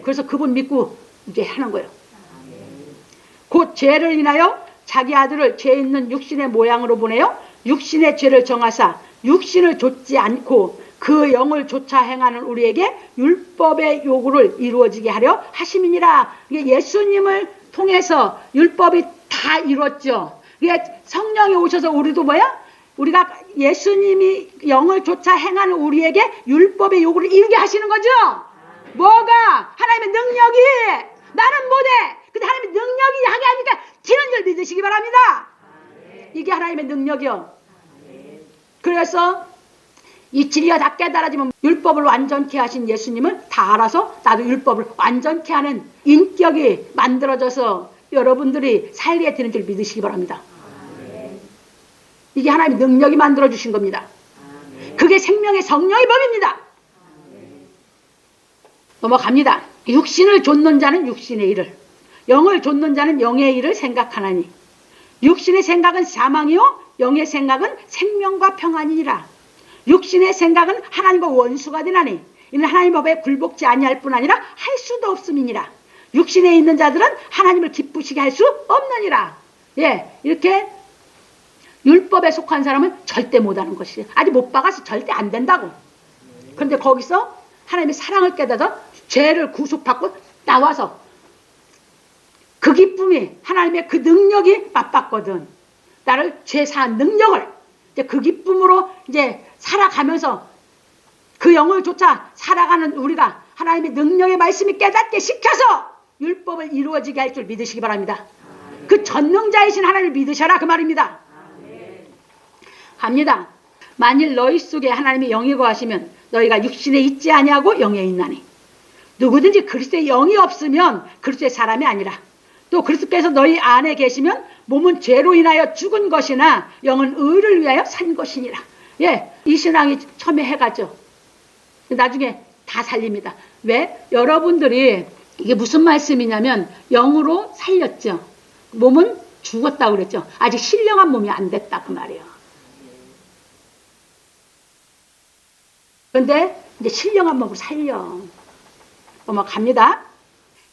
그래서 그분 믿고 이제 하는 거예요. 곧 죄를 인하여 자기 아들을 죄 있는 육신의 모양으로 보내어 육신의 죄를 정하사 육신을 좇지 않고 그 영을 좇아 행하는 우리에게 율법의 요구를 이루어지게 하려 하심이니라. 이게 예수님을 통해서 율법이 다 이뤘죠. 이게 성령이 오셔서 우리도 우리가 예수님이 영을 좇아 행하는 우리에게 율법의 요구를 이루게 하시는 거죠. 뭐가? 하나님의 능력이. 나는 못해. 근데 하나님의 능력이 하게 하니까 되는 줄 믿으시기 바랍니다. 이게 하나님의 능력이요. 그래서 이 진리가 다 깨달아지면 율법을 완전케 하신 예수님을 다 알아서 나도 율법을 완전케 하는 인격이 만들어져서 여러분들이 살게 되는 줄 믿으시기 바랍니다. 이게 하나님의 능력이 만들어주신 겁니다. 그게 생명의 성령의 법입니다. 넘어갑니다. 육신을 좇는 자는 육신의 일을, 영을 좇는 자는 영의 일을 생각하나니 육신의 생각은 사망이요 영의 생각은 생명과 평안이니라. 육신의 생각은 하나님과 원수가 되나니 이는 하나님 법에 굴복지 아니할 뿐 아니라 할 수도 없음이니라. 육신에 있는 자들은 하나님을 기쁘시게 할 수 없느니라. 예, 이렇게 율법에 속한 사람은 절대 못하는 것이에요. 아직 못 박아서 절대 안 된다고. 그런데 거기서 하나님의 사랑을 깨닫아 죄를 구속받고 나와서 그 기쁨이 하나님의 그 능력이 맛봤거든. 나를 죄 사한 능력을 이제 그 기쁨으로 이제 살아가면서 그 영을 쫓아 살아가는 우리가 하나님의 능력의 말씀이 깨닫게 시켜서 율법을 이루어지게 할 줄 믿으시기 바랍니다. 그 전능자이신 하나님을 믿으셔라 그 말입니다. 갑니다. 만일 너희 속에 하나님의 영이 거하시면 너희가 육신에 있지 아니하고 영에 있나니. 누구든지 그리스도의 영이 없으면 그리스도의 사람이 아니라, 또 그리스도께서 너희 안에 계시면 몸은 죄로 인하여 죽은 것이나 영은 의를 위하여 산 것이니라. 예, 이 신앙이 처음에 해가죠. 나중에 다 살립니다. 왜? 여러분들이 이게 무슨 말씀이냐면 영으로 살렸죠. 몸은 죽었다고 그랬죠. 아직 신령한 몸이 안 됐다 그 말이에요. 그런데 이제 신령한 몸으로 살려. 갑니다.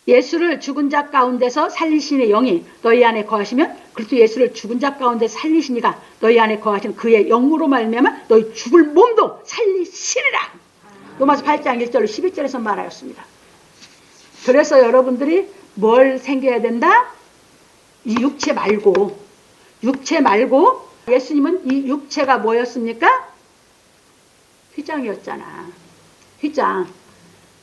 예수를 죽은 자 가운데서 살리시는 영이 너희 안에 거하시면 그리스도 예수를 죽은 자 가운데 살리시니가 너희 안에 거하시는 그의 영으로 말미암아 너희 죽을 몸도 살리시리라. 로마서 8장 1절로 11절에서 말하였습니다. 그래서 여러분들이 뭘 생겨야 된다? 이 육체 말고 예수님은 이 육체가 뭐였습니까? 휘장이었잖아. 휘장.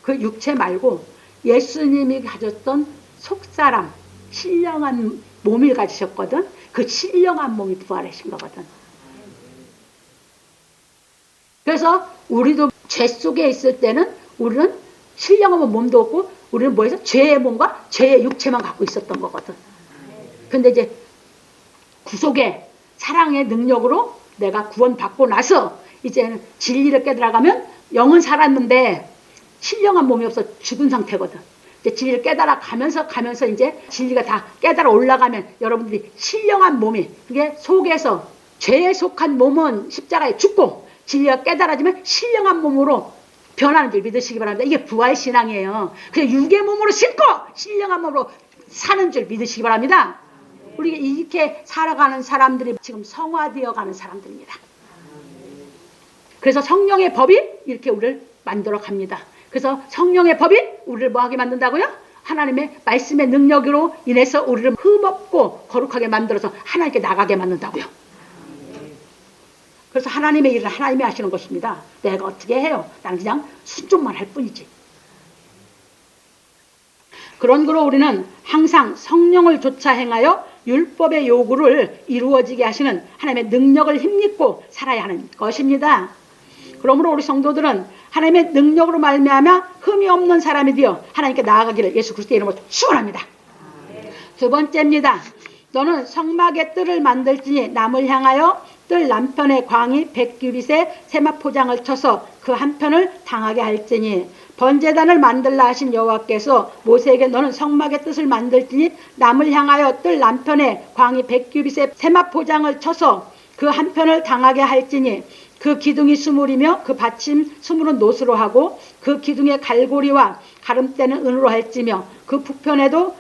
그 육체 말고 예수님이 가졌던 속사람, 신령한 몸을 가지셨거든. 그 신령한 몸이 부활하신 거거든. 그래서 우리도 죄 속에 있을 때는 우리는 신령한 몸도 없고 우리는 뭐해서 죄의 몸과 죄의 육체만 갖고 있었던 거거든. 근데 이제 구속의 사랑의 능력으로 내가 구원받고 나서 이제는 진리를 깨달아가면 영은 살았는데 신령한 몸이 없어 죽은 상태거든. 이제 진리를 깨달아 가면서 이제 진리가 다 깨달아 올라가면 여러분들이 신령한 몸이, 그게 속에서 죄에 속한 몸은 십자가에 죽고 진리가 깨달아지면 신령한 몸으로 변하는 줄 믿으시기 바랍니다. 이게 부활신앙이에요. 그냥 육의 몸으로 신고 신령한 몸으로 사는 줄 믿으시기 바랍니다. 우리가 이렇게 살아가는 사람들이 지금 성화되어 가는 사람들입니다. 그래서 성령의 법이 이렇게 우리를 만들어 갑니다. 그래서 성령의 법이 우리를 뭐하게 만든다고요? 하나님의 말씀의 능력으로 인해서 우리를 흠없고 거룩하게 만들어서 하나님께 나가게 만든다고요. 그래서 하나님의 일을 하나님이 하시는 것입니다. 내가 어떻게 해요? 난 그냥 순종만 할 뿐이지. 그런 거로 우리는 항상 성령을 좇아 행하여 율법의 요구를 이루어지게 하시는 하나님의 능력을 힘입고 살아야 하는 것입니다. 그러므로 우리 성도들은 하나님의 능력으로 말미암아 흠이 없는 사람이 되어 하나님께 나아가기를 예수 그리스도의 이름으로 축원합니다. 두 번째입니다. 너는 성막의 뜰을 만들지니 남을 향하여 뜰 남편의 광이 100규빗의 세마포장을 쳐서 그 한편을 당하게 할지니 번제단을 만들라 하신 여호와께서 모세에게 너는 성막의 뜰을 만들지니 남을 향하여 뜰 남편의 광이 100규빗의 세마포장을 쳐서 그 한편을 당하게 할지니 그 기둥이 수물이며 그 받침 수물은 노수로 하고 그 기둥의 갈고리와 가름대는 은으로 할지며 그 북편에도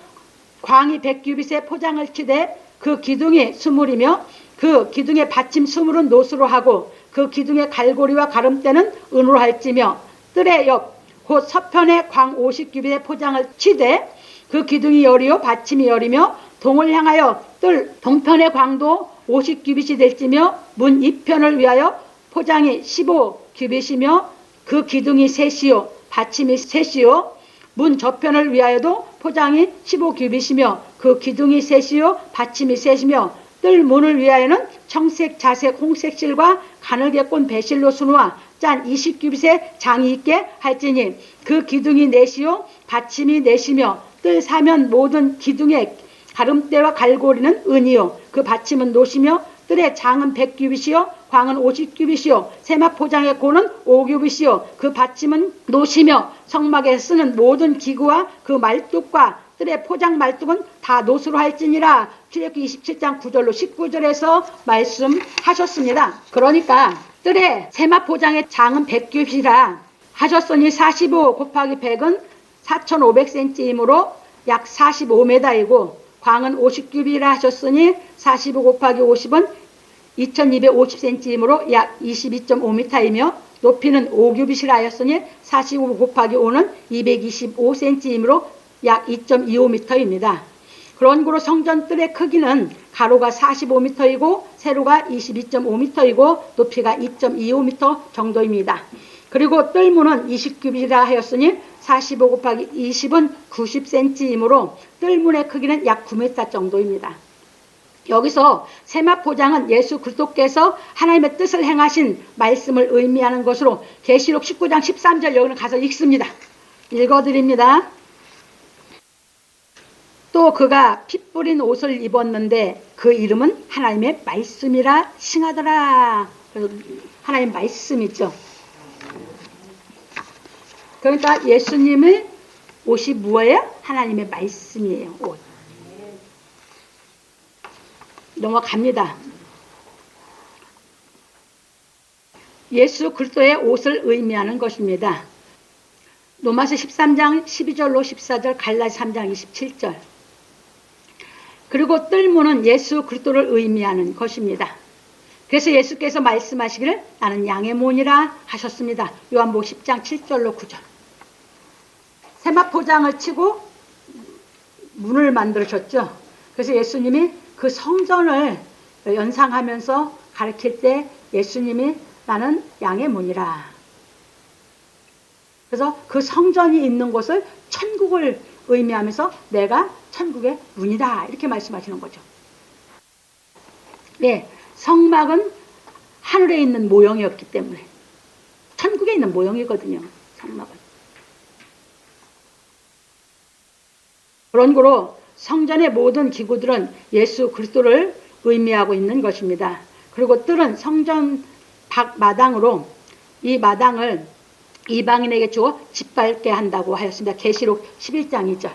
광이 100규빗의 포장을 치되 그 기둥이 수물이며 그 기둥의 받침 수물은 노수로 하고 그 기둥의 갈고리와 가름대는 은으로 할지며 뜰의 옆 곧 서편에 광 50규빗의 포장을 치되 그 기둥이 열이요 받침이 열이며 동을 향하여 뜰 동편의 광도 50규빗이 될지며 문 이편을 위하여 포장이 15규빗이며 그 기둥이 셋이요 받침이 셋이요 문 저편을 위하여도 포장이 15규빗이며 그 기둥이 셋이요 받침이 셋이며 뜰 문을 위하여는 청색, 자색, 홍색 실과 가늘게 꼰 배실로 수놓아 짠 20규빗의 장이 있게 할지니 그 기둥이 넷이요 받침이 넷이며 뜰 사면 모든 기둥의 가름대와 갈고리는 은이요 그 받침은 노시며 뜰의 장은 100규빗이요 광은 50규빗이요 세마포장의 고는 5규빗이요 그 받침은 노시며 성막에 쓰는 모든 기구와 그 말뚝과 뜰의 포장 말뚝은 다 노수로 할지니라. 출애굽기 27장 9절로 19절에서 말씀하셨습니다. 그러니까 뜰의 세마포장의 장은 100규빗이라 하셨으니 45 곱하기 100은 4500cm이므로 약 45m이고 광은 50규빗이라 하셨으니 45 곱하기 50은 2250cm이므로 약 22.5m이며 높이는 5규빗이라 하였으니 45 곱하기 5는 225cm이므로 약 2.25m입니다. 그런 거로 성전 뜰의 크기는 가로가 45m이고 세로가 22.5m이고 높이가 2.25m 정도입니다. 그리고 뜰문은 20규빗이라 하였으니 45 곱하기 20은 90cm이므로 뜰문의 크기는 약 9m 정도입니다. 여기서 세마포장은 예수 그리스도께서 하나님의 뜻을 행하신 말씀을 의미하는 것으로 계시록 19장 13절 여기는 가서 읽습니다. 읽어드립니다. 또 그가 피 뿌린 옷을 입었는데 그 이름은 하나님의 말씀이라 칭하더라. 그래서 하나님 말씀이죠. 그러니까 예수님의 옷이 뭐예요? 하나님의 말씀이에요. 옷. 넘어갑니다. 예수 그리스도의 옷을 의미하는 것입니다. 로마서 13장 12절로 14절, 갈라디 3장 27절. 그리고 뜰문은 예수 그리스도를 의미하는 것입니다. 그래서 예수께서 말씀하시기를 나는 양의 문이라 하셨습니다. 요한복음 10장 7절로 9절. 세마포장을 치고 문을 만들으셨죠. 그래서 예수님이 그 성전을 연상하면서 가르칠 때 예수님이 나는 양의 문이라. 그래서 그 성전이 있는 곳을 천국을 의미하면서 내가 천국의 문이다. 이렇게 말씀하시는 거죠. 네, 성막은 하늘에 있는 모형이었기 때문에 천국에 있는 모형이거든요. 성막은. 그런 거로 성전의 모든 기구들은 예수 그리스도를 의미하고 있는 것입니다. 그리고 뜰은 성전 밖 마당으로 이 마당을 이방인에게 주어 짓밟게 한다고 하였습니다. 계시록 11장 2절.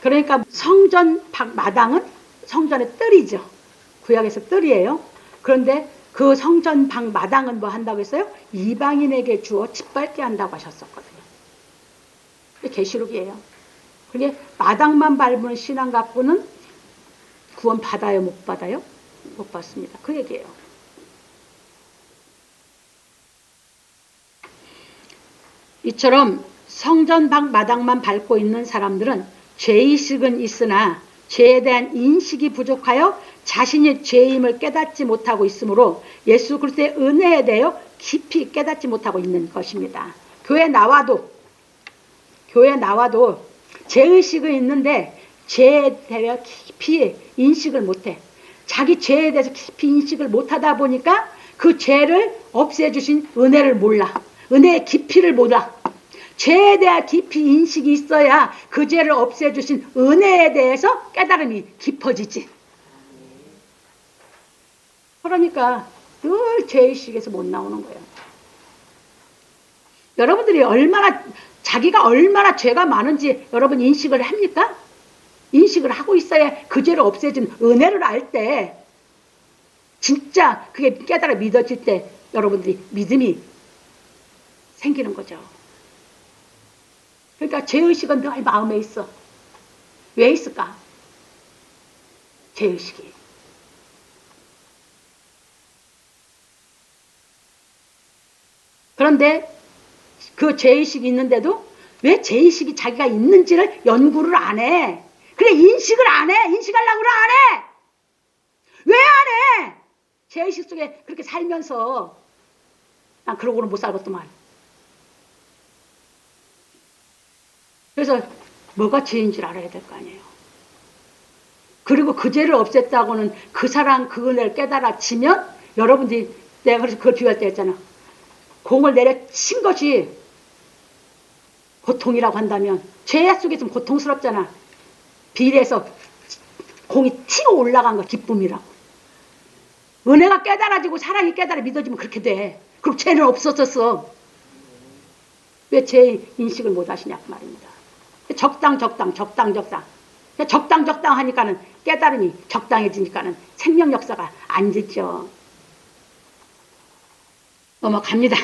그러니까 성전 밖 마당은 성전의 뜰이죠. 구약에서 뜰이에요. 그런데 그 성전 밖 마당은 뭐 한다고 했어요? 이방인에게 주어 짓밟게 한다고 하셨었거든요. 이게 계시록이에요. 그게 마당만 밟는 신앙 갖고는 구원 받아요? 못 받아요? 못 받습니다. 그 얘기예요. 이처럼 성전 밖 마당만 밟고 있는 사람들은 죄의식은 있으나 죄에 대한 인식이 부족하여 자신이 죄임을 깨닫지 못하고 있으므로 예수 그리스도의 은혜에 대하여 깊이 깨닫지 못하고 있는 것입니다. 교회 나와도 죄의식은 있는데 죄에 대해 깊이 인식을 못해. 자기 죄에 대해서 깊이 인식을 못하다 보니까 그 죄를 없애주신 은혜를 몰라. 은혜의 깊이를 몰라. 죄에 대한 깊이 인식이 있어야 그 죄를 없애주신 은혜에 대해서 깨달음이 깊어지지. 그러니까 늘 죄의식에서 못 나오는 거예요. 여러분들이 자기가 얼마나 죄가 많은지 여러분 인식을 합니까? 인식을 하고 있어야 그 죄를 없애준 은혜를 알 때 진짜 그게 깨달아 믿어질 때 여러분들이 믿음이 생기는 거죠. 그러니까 죄의식은 늘 마음에 있어. 왜 있을까? 죄의식이. 그런데 그 죄의식이 있는데도 왜 죄의식이 자기가 있는지를 연구를 안 해. 그래, 인식을 안 해. 인식하려고 그래, 안 해. 왜 안 해? 죄의식 속에 그렇게 살면서 난 그러고는 못 살겠더만. 그래서 뭐가 죄인지를 알아야 될 거 아니에요. 그리고 그 죄를 없앴다고는 그 사랑 그 은혜를 깨달아지면 여러분들이 내가 그래서 그걸 비유할 때 했잖아. 공을 내려친 것이 고통이라고 한다면 죄 속에 좀 고통스럽잖아. 비례해서 공이 튀어 올라간 거 기쁨이라고. 은혜가 깨달아지고 사랑이 깨달아 믿어지면 그렇게 돼. 그럼 죄는 없어졌어. 왜 죄 인식을 못 하시냐 그 말입니다. 적당 하니까는 깨달음이 적당해지니까는 생명 역사가 안 되죠. 넘어갑니다.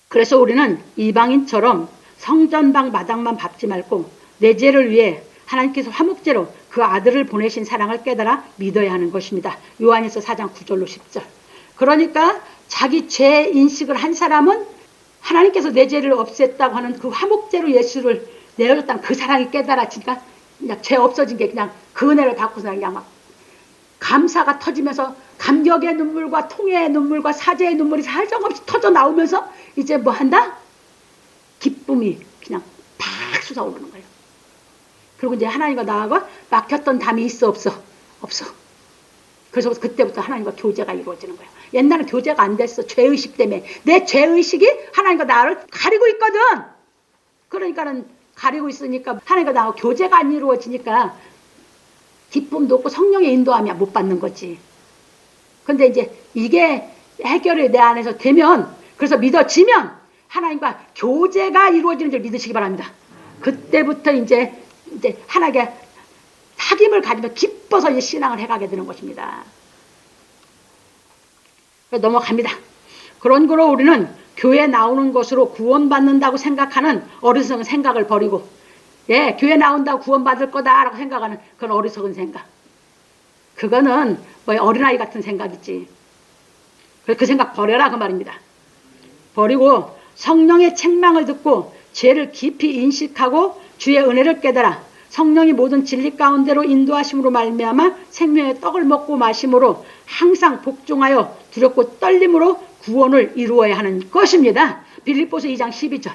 그래서 우리는 이방인처럼 성전 밖 마당만 밟지 말고 내 죄를 위해 하나님께서 화목제로 그 아들을 보내신 사랑을 깨달아 믿어야 하는 것입니다. 요한일서 4장 9절로 10절. 그러니까 자기 죄 인식을 한 사람은 하나님께서 내 죄를 없앴다고 하는 그 화목제로 예수를 내어줬다는 그 사랑이 깨달아지니까 그냥 죄 없어진 게 그냥 그 은혜를 받고서 그냥 막 감사가 터지면서 감격의 눈물과 통회의 눈물과 사죄의 눈물이 살정없이 터져 나오면서 이제 뭐 한다? 기쁨이 그냥 팍 솟아오르는 거예요. 그리고 이제 하나님과 나하고 막혔던 담이 있어 없어? 없어. 그래서 그때부터 하나님과 교제가 이루어지는 거예요. 옛날에 교제가 안 됐어. 죄의식 때문에. 내 죄의식이 하나님과 나를 가리고 있거든. 그러니까는 가리고 있으니까 하나님과 나하고 교제가 안 이루어지니까 기쁨도 없고 성령의 인도함이 못 받는 거지. 근데 이제 이게 해결이 내 안에서 되면, 그래서 믿어지면 하나님과 교제가 이루어지는 줄 믿으시기 바랍니다. 그때부터 이제 하나님께 사귐을 가지며 기뻐서 이제 신앙을 해가게 되는 것입니다. 넘어갑니다. 그런 거로 우리는 교회 나오는 것으로 구원받는다고 생각하는 어리석은 생각을 버리고, 예, 교회 나온다고 구원받을 거다라고 생각하는 그런 어리석은 생각. 그거는 뭐 어린아이 같은 생각이지. 그 생각 버려라 그 말입니다. 버리고 성령의 책망을 듣고 죄를 깊이 인식하고 주의 은혜를 깨달아 성령이 모든 진리 가운데로 인도하심으로 말미암아 생명의 떡을 먹고 마심으로 항상 복종하여 두렵고 떨림으로 구원을 이루어야 하는 것입니다. 빌립보서 2장 12절.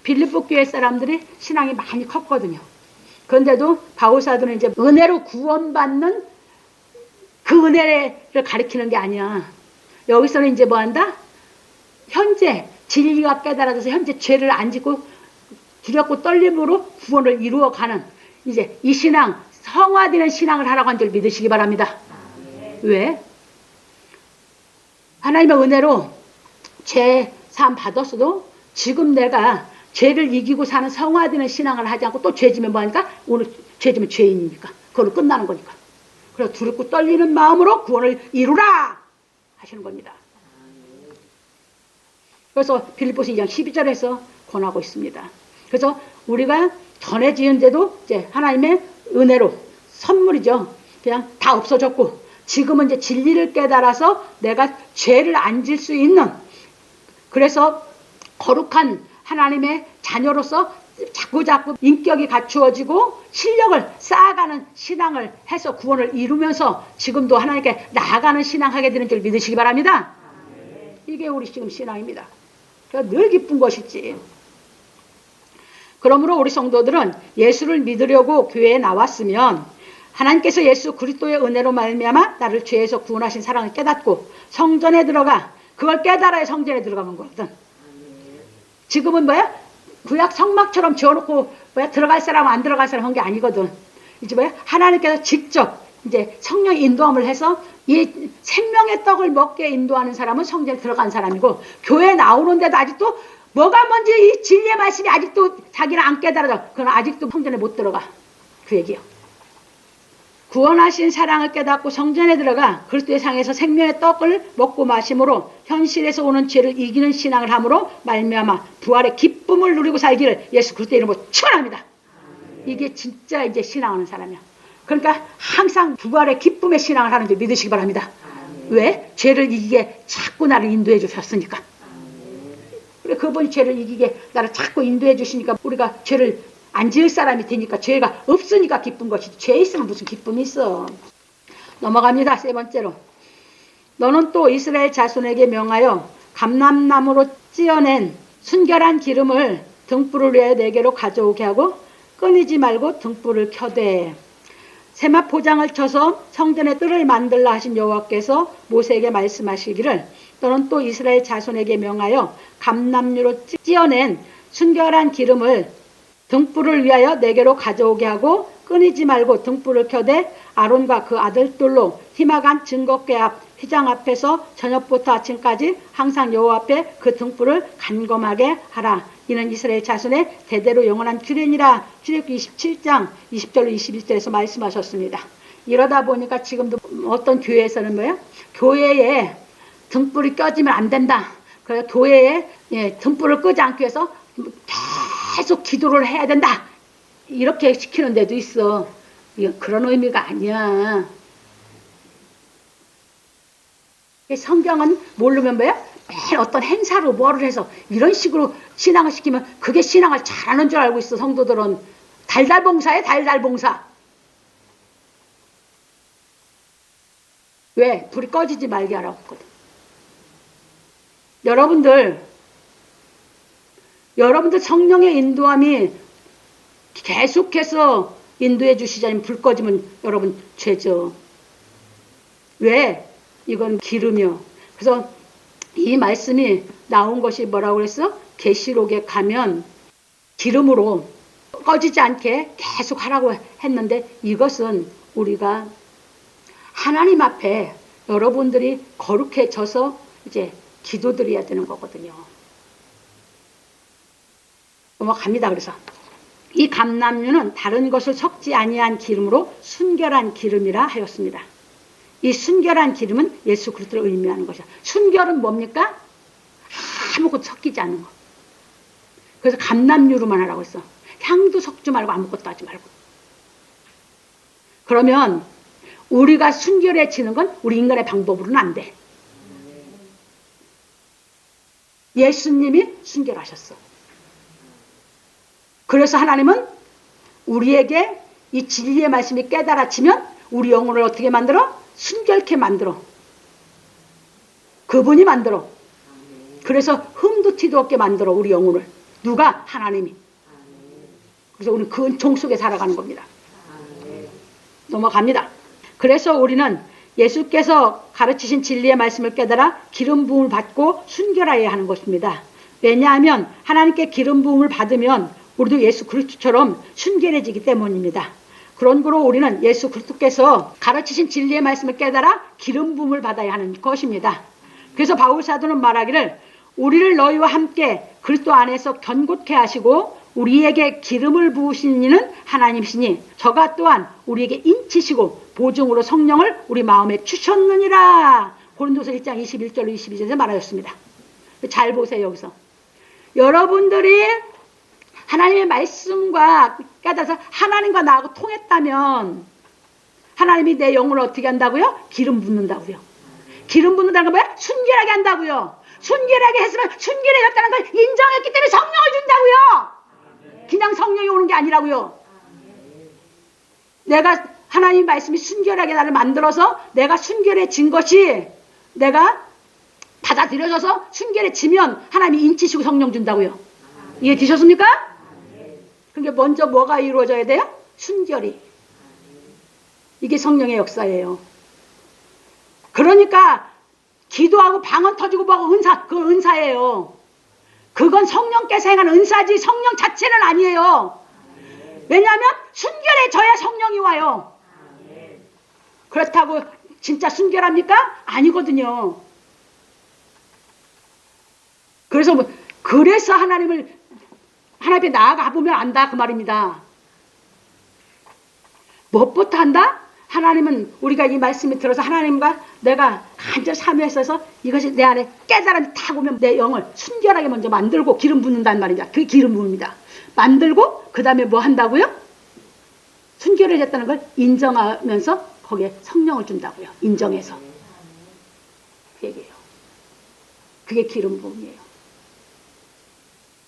빌립보 교회 사람들이 신앙이 많이 컸거든요. 그런데도 바울사도는 이제 은혜로 구원받는 그 은혜를 가리키는 게 아니야. 여기서는 이제 뭐 한다? 현재 진리가 깨달아져서 현재 죄를 안 짓고 두렵고 떨림으로 구원을 이루어가는 이제 이 신앙, 성화되는 신앙을 하라고 한 줄 믿으시기 바랍니다. 왜? 하나님의 은혜로 죄 사함 받았어도 지금 내가 죄를 이기고 사는 성화되는 신앙을 하지 않고 또 죄 지면 뭐하니까? 오늘 죄 지면 죄인이니까. 그걸로 끝나는 거니까. 그래서 두렵고 떨리는 마음으로 구원을 이루라 하시는 겁니다. 그래서 빌립보서 2장 12절에서 권하고 있습니다. 그래서 우리가 전에 지은데도 이제 하나님의 은혜로 선물이죠. 그냥 다 없어졌고 지금은 이제 진리를 깨달아서 내가 죄를 안 질 수 있는, 그래서 거룩한 하나님의 자녀로서 자꾸자꾸 인격이 갖추어지고 실력을 쌓아가는 신앙을 해서 구원을 이루면서 지금도 하나님께 나아가는 신앙하게 되는 줄 믿으시기 바랍니다. 이게 우리 지금 신앙입니다. 그러니까 늘 기쁜 것이지. 그러므로 우리 성도들은 예수를 믿으려고 교회에 나왔으면 하나님께서 예수 그리스도의 은혜로 말미암아 나를 죄에서 구원하신 사랑을 깨닫고 성전에 들어가, 그걸 깨달아야 성전에 들어가는 거거든. 지금은 뭐야? 구약 성막처럼 지어놓고 뭐야? 들어갈 사람 안 들어갈 사람 한 게 아니거든. 이제 뭐야? 하나님께서 직접 이제 성령 인도함을 해서 이 생명의 떡을 먹게 인도하는 사람은 성전에 들어간 사람이고, 교회에 나오는데도 아직도 뭐가 뭔지 이 진리의 말씀이 아직도 자기를 안 깨달아져. 그건 아직도 성전에 못 들어가. 그 얘기요. 구원하신 사랑을 깨닫고 성전에 들어가 그리스도의 상에서 생명의 떡을 먹고 마심으로 현실에서 오는 죄를 이기는 신앙을 함으로 말미암아 부활의 기쁨을 누리고 살기를 예수 그리스도의 이름으로 축원합니다. 이게 진짜 이제 신앙하는 사람이야. 그러니까 항상 부활의 기쁨의 신앙을 하는 줄 믿으시기 바랍니다. 왜? 죄를 이기게 자꾸 나를 인도해 주셨으니까. 그래, 그분이 죄를 이기게 나를 자꾸 인도해 주시니까 우리가 죄를 안 지을 사람이 되니까, 죄가 없으니까 기쁜 것이지, 죄 있으면 무슨 기쁨이 있어. 넘어갑니다. 세 번째로, 너는 또 이스라엘 자손에게 명하여 감람나무로 찧어낸 순결한 기름을 등불을 위하여 내게로 가져오게 하고 끊이지 말고 등불을 켜되, 세마 포장을 쳐서 성전의 뜰을 만들라 하신 여호와께서 모세에게 말씀하시기를, 너는 또 이스라엘 자손에게 명하여 감람류로 찧어낸 순결한 기름을 등불을 위하여 내게로 가져오게 하고 끊이지 말고 등불을 켜되 아론과 그 아들들로 희막한 증거궤 앞 휘장 앞에서 저녁부터 아침까지 항상 여호와 앞에 그 등불을 간검하게 하라. 이는 이스라엘 자손의 대대로 영원한 규례니라. 출애굽기 27장 20절로 21절에서 말씀하셨습니다. 이러다 보니까 지금도 어떤 교회에서는 뭐예요? 교회에 등불이 꺼지면 안 된다. 그래서 교회에 등불을 끄지 않기 위해서 계속 기도를 해야 된다. 이렇게 시키는 데도 있어. 이건 그런 의미가 아니야. 성경은 모르면 뭐야? 매일 어떤 행사로 뭐를 해서 이런 식으로 신앙을 시키면 그게 신앙을 잘하는 줄 알고 있어. 성도들은 달달봉사에 달달봉사. 왜? 불이 꺼지지 말게 하라고 했거든. 여러분들 성령의 인도함이 계속해서 인도해 주시자니 불 꺼지면 여러분 죄죠. 왜? 이건 기름이요. 그래서 이 말씀이 나온 것이 뭐라고 그랬어? 계시록에 가면 기름으로 꺼지지 않게 계속 하라고 했는데, 이것은 우리가 하나님 앞에 여러분들이 거룩해져서 이제 기도드려야 되는 거거든요. 넘어갑니다. 그래서 이 감람유는 다른 것을 섞지 아니한 기름으로 순결한 기름이라 하였습니다. 이 순결한 기름은 예수 그리스도를 의미하는 것이야. 순결은 뭡니까? 아무것도 섞이지 않는 거. 그래서 감람유로만 하라고 했어. 향도 섞지 말고 아무것도 하지 말고. 그러면 우리가 순결해지는 건 우리 인간의 방법으로는 안 돼. 예수님이 순결하셨어. 그래서 하나님은 우리에게 이 진리의 말씀이 깨달아지면 우리 영혼을 어떻게 만들어? 순결케 만들어. 그분이 만들어. 그래서 흠도 티도 없게 만들어, 우리 영혼을. 누가? 하나님이. 그래서 우리는 그 은총 속에 살아가는 겁니다. 넘어갑니다. 그래서 우리는 예수께서 가르치신 진리의 말씀을 깨달아 기름 부음을 받고 순결하여야 하는 것입니다. 왜냐하면 하나님께 기름 부음을 받으면 우리도 예수 그리스도처럼 순결해지기 때문입니다. 그런 거로 우리는 예수 그리스도께서 가르치신 진리의 말씀을 깨달아 기름 부음을 받아야 하는 것입니다. 그래서 바울 사도는 말하기를 우리를 너희와 함께 그리스도 안에서 견고케 하시고 우리에게 기름을 부으신 이는 하나님이시니 저가 또한 우리에게 인치시고 보증으로 성령을 우리 마음에 주셨느니라. 고린도서 1장 21절로 22절에서 말하였습니다. 잘 보세요. 여기서 여러분들이 하나님의 말씀과 깨달아서 하나님과 나하고 통했다면 하나님이 내 영혼을 어떻게 한다고요? 기름 붓는다고요. 기름 붓는다는 건 뭐야? 순결하게 한다고요. 순결하게 했으면 순결해졌다는 걸 인정했기 때문에 성령을 준다고요. 그냥 성령이 오는 게 아니라고요. 내가 하나님 말씀이 순결하게 나를 만들어서 내가 순결해진 것이 내가 받아들여져서 순결해지면 하나님이 인치시고 성령 준다고요. 이해되셨습니까? 그러니까 먼저 뭐가 이루어져야 돼요? 순결이. 이게 성령의 역사예요. 그러니까 기도하고 방언 터지고 뭐하고 은사, 그건 은사예요. 그건 성령께서 행한 은사지 성령 자체는 아니에요. 왜냐하면 순결해져야 성령이 와요. 그렇다고 진짜 순결합니까? 아니거든요. 그래서 하나님 앞에 나아가 보면 안다 그 말입니다. 무엇부터 한다? 하나님은 우리가 이 말씀을 들어서 하나님과 내가 간절히 참여했어서 이것이 내 안에 깨달음이 탁 오면 내 영을 순결하게 먼저 만들고 기름 붓는단 말입니다. 그게 기름 부음입니다. 만들고 그 다음에 뭐 한다고요? 순결해졌다는 걸 인정하면서 거기에 성령을 준다고요. 인정해서. 그 얘기예요. 그게 기름 부음이에요.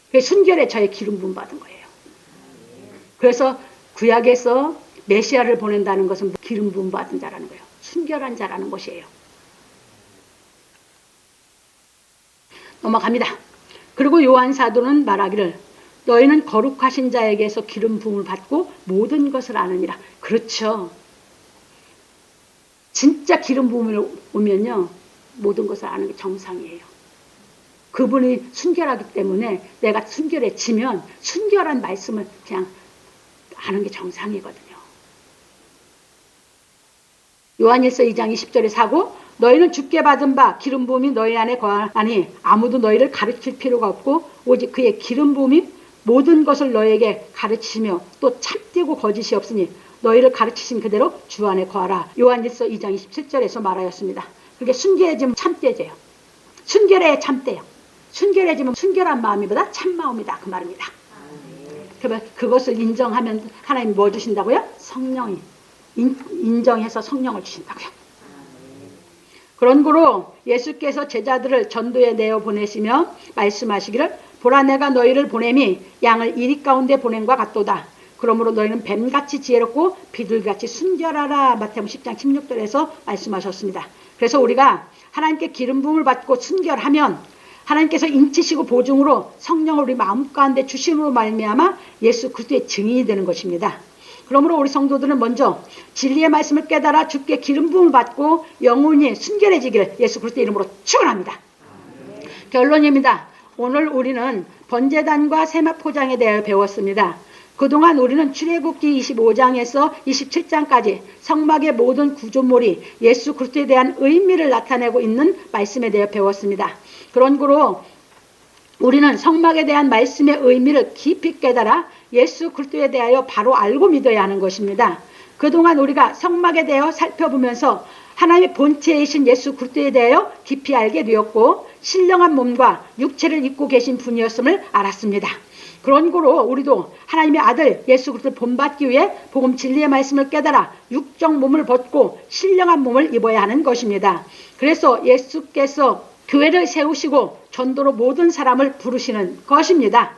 그게 순결에 저의 기름 부음 받은 거예요. 그래서 구약에서 메시아를 보낸다는 것은 기름 부음 받은 자라는 거예요. 순결한 자라는 것이에요. 넘어갑니다. 그리고 요한 사도는 말하기를 너희는 거룩하신 자에게서 기름 부음을 받고 모든 것을 아느니라. 그렇죠. 진짜 기름 부음을 오면요 모든 것을 아는 게 정상이에요. 그분이 순결하기 때문에 내가 순결해지면 순결한 말씀을 그냥 아는 게 정상이거든요. 요한일서 2장 20절에 사고 너희는 주께 받은 바 기름 부음이 너희 안에 거하니 아무도 너희를 가르칠 필요가 없고 오직 그의 기름 부음이 모든 것을 너희에게 가르치시며 또 참되고 거짓이 없으니 너희를 가르치신 그대로 주 안에 거하라. 요한일서 2장 27절에서 말하였습니다. 그게 순결해지면 참되제요. 순결해야 참대요. 순결해지면 순결한 마음이보다 참마음이다 그 말입니다. 그것을 인정하면 하나님 뭐 주신다고요? 성령이 인정해서 성령을 주신다고요. 그런 거로 예수께서 제자들을 전도에 내어 보내시며 말씀하시기를 보라 내가 너희를 보냄이 양을 이리 가운데 보냄과 같도다. 그러므로 너희는 뱀같이 지혜롭고 비둘기같이 순결하라. 마태복음 10장 16절에서 말씀하셨습니다. 그래서 우리가 하나님께 기름 부음을 받고 순결하면 하나님께서 인치시고 보증으로 성령을 우리 마음 가운데 주심으로 말미암아 예수 그리스도의 증인이 되는 것입니다. 그러므로 우리 성도들은 먼저 진리의 말씀을 깨달아 주께 기름 부음을 받고 영혼이 순결해지기를 예수 그리스도의 이름으로 축원합니다. 결론입니다. 오늘 우리는 번제단과 세마포장에 대해 배웠습니다. 그동안 우리는 출애굽기 25장에서 27장까지 성막의 모든 구조물이 예수 그리스도에 대한 의미를 나타내고 있는 말씀에 대해 배웠습니다. 그런 거로 우리는 성막에 대한 말씀의 의미를 깊이 깨달아 예수 그리스도에 대하여 바로 알고 믿어야 하는 것입니다. 그동안 우리가 성막에 대하여 살펴보면서 하나님의 본체이신 예수 그리스도에 대하여 깊이 알게 되었고 신령한 몸과 육체를 입고 계신 분이었음을 알았습니다. 그런 거로 우리도 하나님의 아들 예수 그리스도를 본받기 위해 복음 진리의 말씀을 깨달아 육적 몸을 벗고 신령한 몸을 입어야 하는 것입니다. 그래서 예수께서 교회를 세우시고 전도로 모든 사람을 부르시는 것입니다.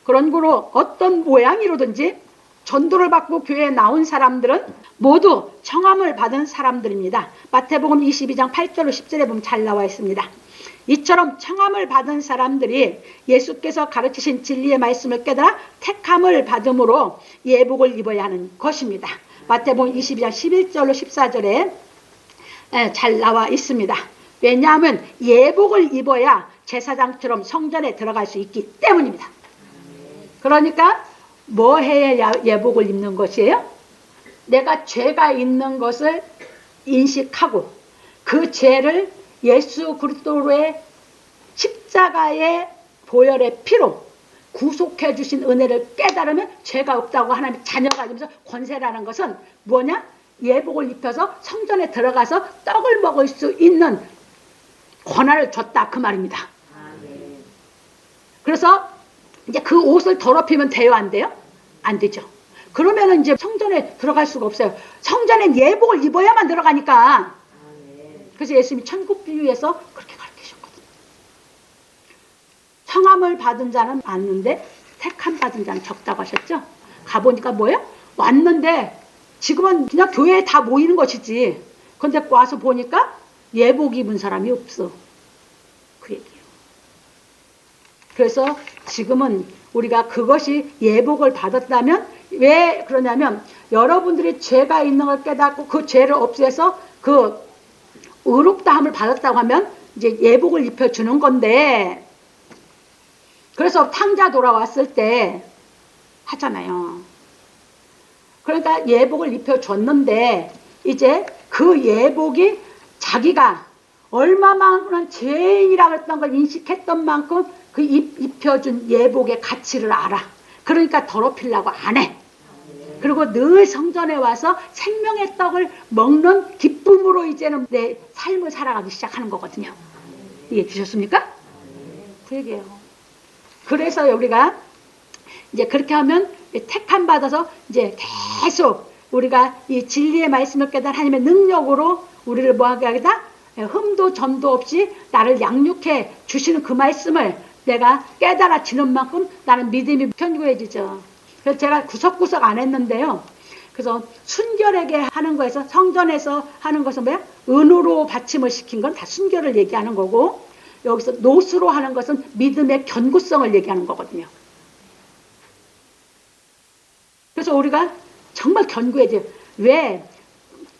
그런 거로 어떤 모양이로든지 전도를 받고 교회에 나온 사람들은 모두 청함을 받은 사람들입니다. 마태복음 22장 8절로 10절에 보면 잘 나와 있습니다. 이처럼 청함을 받은 사람들이 예수께서 가르치신 진리의 말씀을 깨달아 택함을 받음으로 예복을 입어야 하는 것입니다. 마태복음 22장 11절로 14절에 잘 나와 있습니다. 왜냐하면 예복을 입어야 제사장처럼 성전에 들어갈 수 있기 때문입니다. 그러니까 뭐 해야 예복을 입는 것이에요? 내가 죄가 있는 것을 인식하고 그 죄를 예수 그리스도의 십자가의 보혈의 피로 구속해 주신 은혜를 깨달으면 죄가 없다고 하나님의 자녀가 되면서 권세라는 것은 뭐냐? 예복을 입혀서 성전에 들어가서 떡을 먹을 수 있는 권한을 줬다 그 말입니다. 그래서 이제 그 옷을 더럽히면 돼요, 안 돼요? 안 되죠. 그러면 이제 성전에 들어갈 수가 없어요. 성전엔 예복을 입어야만 들어가니까. 그래서 예수님이 천국 비유에서 그렇게 가르치셨거든요. 청함을 받은 자는 많은데 택함 받은 자는 적다고 하셨죠. 가보니까 뭐예요? 왔는데 지금은 그냥 교회에 다 모이는 것이지. 근데 와서 보니까 예복 입은 사람이 없어. 그 얘기예요. 그래서 지금은 우리가 그것이 예복을 받았다면 왜 그러냐면 여러분들이 죄가 있는 걸 깨닫고 그 죄를 없애서 그 의롭다함을 받았다고 하면 이제 예복을 입혀주는 건데 그래서 탕자 돌아왔을 때 하잖아요. 그러니까 예복을 입혀줬는데 이제 그 예복이 자기가 얼마만큼 죄인이라고 했던 걸 인식했던 만큼 그 입혀준 예복의 가치를 알아. 그러니까 더럽히려고 안 해. 그리고 늘 성전에 와서 생명의 떡을 먹는 기쁨으로 이제는 내 삶을 살아가기 시작하는 거거든요. 이해 주셨습니까? 그 얘기예요. 그래서 우리가 이제 그렇게 하면 택함 받아서 이제 계속 우리가 이 진리의 말씀을 깨달아 하나님의 능력으로 우리를 뭐하게 하겠다? 흠도 점도 없이 나를 양육해 주시는 그 말씀을 내가 깨달아지는 만큼 나는 믿음이 견고해지죠. 그래서 제가 구석구석 안 했는데요. 그래서 순결하게 하는 거에서 성전에서 하는 것은 뭐야? 은으로 받침을 시킨 건 다 순결을 얘기하는 거고 여기서 노수로 하는 것은 믿음의 견고성을 얘기하는 거거든요. 그래서 우리가 정말 견고해져요. 왜?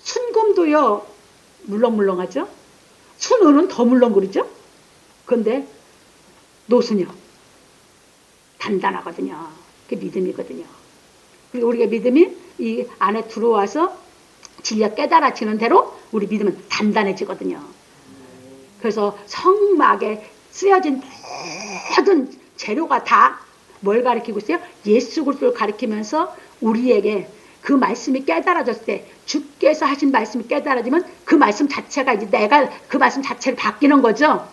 순금도요. 물렁물렁하죠? 순은은 더 물렁거리죠? 근데 노순요. 단단하거든요. 그게 믿음이거든요. 그리고 우리가 믿음이 이 안에 들어와서 진리가 깨달아지는 대로 우리 믿음은 단단해지거든요. 그래서 성막에 쓰여진 모든 재료가 다 뭘 가리키고 있어요? 예수 그리스도를 가리키면서 우리에게 그 말씀이 깨달아졌을 때 주께서 하신 말씀이 깨달아지면 그 말씀 자체가 이제 내가 그 말씀 자체를 바뀌는 거죠.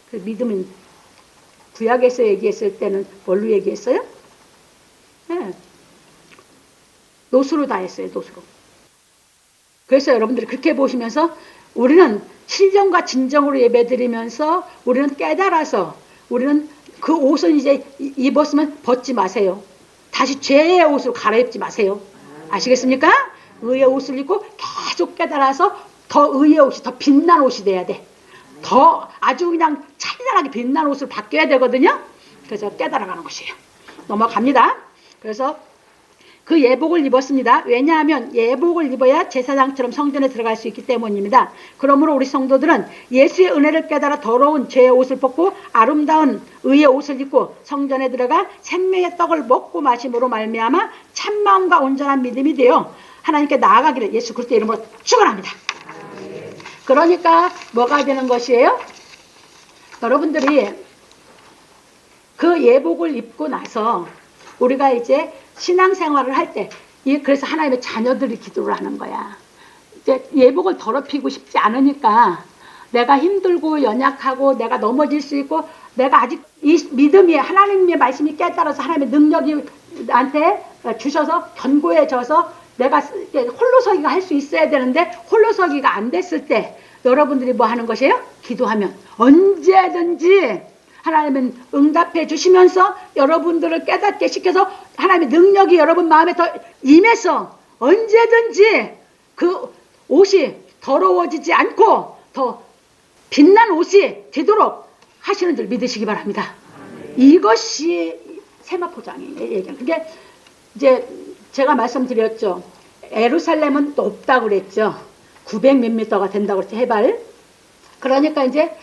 그 믿음은 구약에서 얘기했을 때는 뭘로 얘기했어요? 네. 노수로 다 했어요. 노수로. 그래서 여러분들이 그렇게 보시면서 우리는 신령과 진정으로 예배드리면서 우리는 깨달아서 우리는 그 옷은 이제 입었으면 벗지 마세요. 다시 죄의 옷을 갈아입지 마세요. 아시겠습니까? 의의 옷을 입고 계속 깨달아서 더 의의 옷이 더 빛난 옷이 돼야 돼. 더 아주 그냥 찬란하게 빛난 옷을 바뀌어야 되거든요. 그래서 깨달아가는 것이에요. 넘어갑니다. 그래서 그 예복을 입었습니다. 왜냐하면 예복을 입어야 제사장처럼 성전에 들어갈 수 있기 때문입니다. 그러므로 우리 성도들은 예수의 은혜를 깨달아 더러운 죄의 옷을 벗고 아름다운 의의 옷을 입고 성전에 들어가 생명의 떡을 먹고 마심으로 말미암아 참마음과 온전한 믿음이 되어 하나님께 나아가기를 예수 그리스도 이름으로 축원합니다. 그러니까 뭐가 되는 것이에요? 여러분들이 그 예복을 입고 나서 우리가 이제 신앙생활을 할 때, 그래서 하나님의 자녀들이 기도를 하는 거야. 이제 예복을 더럽히고 싶지 않으니까 내가 힘들고 연약하고 내가 넘어질 수 있고 내가 아직 이 믿음이 하나님의 말씀이 깨달아서 하나님의 능력이 나한테 주셔서 견고해져서 내가 홀로서기가 할 수 있어야 되는데 홀로서기가 안 됐을 때 여러분들이 뭐 하는 것이에요? 기도하면 언제든지 하나님은 응답해 주시면서 여러분들을 깨닫게 시켜서 하나님의 능력이 여러분 마음에 더 임해서 언제든지 그 옷이 더러워지지 않고 더 빛난 옷이 되도록 하시는 줄 믿으시기 바랍니다. 이것이 세마포장이에요. 그게 이제 제가 말씀드렸죠. 예루살렘은 높다고 그랬죠. 900 몇 미터가 된다고 그랬죠. 해발. 그러니까 이제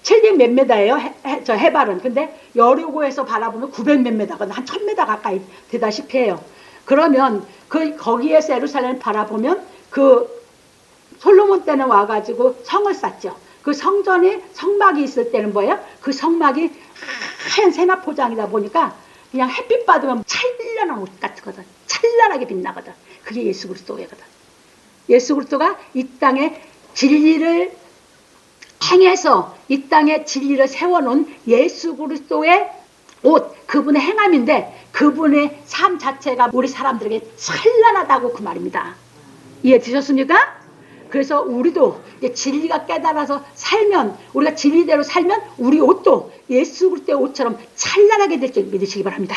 700 몇 미터예요. 저 해발은. 근데 여리고에서 바라보면 900 몇 미터거든. 한 1000미터 가까이 되다시피 해요. 그러면 거기에서 예루살렘을 바라보면 그 솔로몬 때는 와가지고 성을 쌓죠. 그 성막이 있을 때는 뭐예요? 그 성막이 하얀 세마포장이다 보니까 그냥 햇빛 받으면 찬란한 옷 같거든. 찬란하게 빛나거든. 그게 예수 그리스도거든. 예수 그리스도가 이 땅에 진리를 행해서 이 땅에 진리를 세워놓은 예수 그리스도의 옷, 그분의 행함인데 그분의 삶 자체가 우리 사람들에게 찬란하다고 그 말입니다. 이해 되셨습니까? 그래서 우리도 이제 진리가 깨달아서 살면, 우리가 진리대로 살면 우리 옷도 예수 그리스도의 옷처럼 찬란하게 될 줄 믿으시기 바랍니다.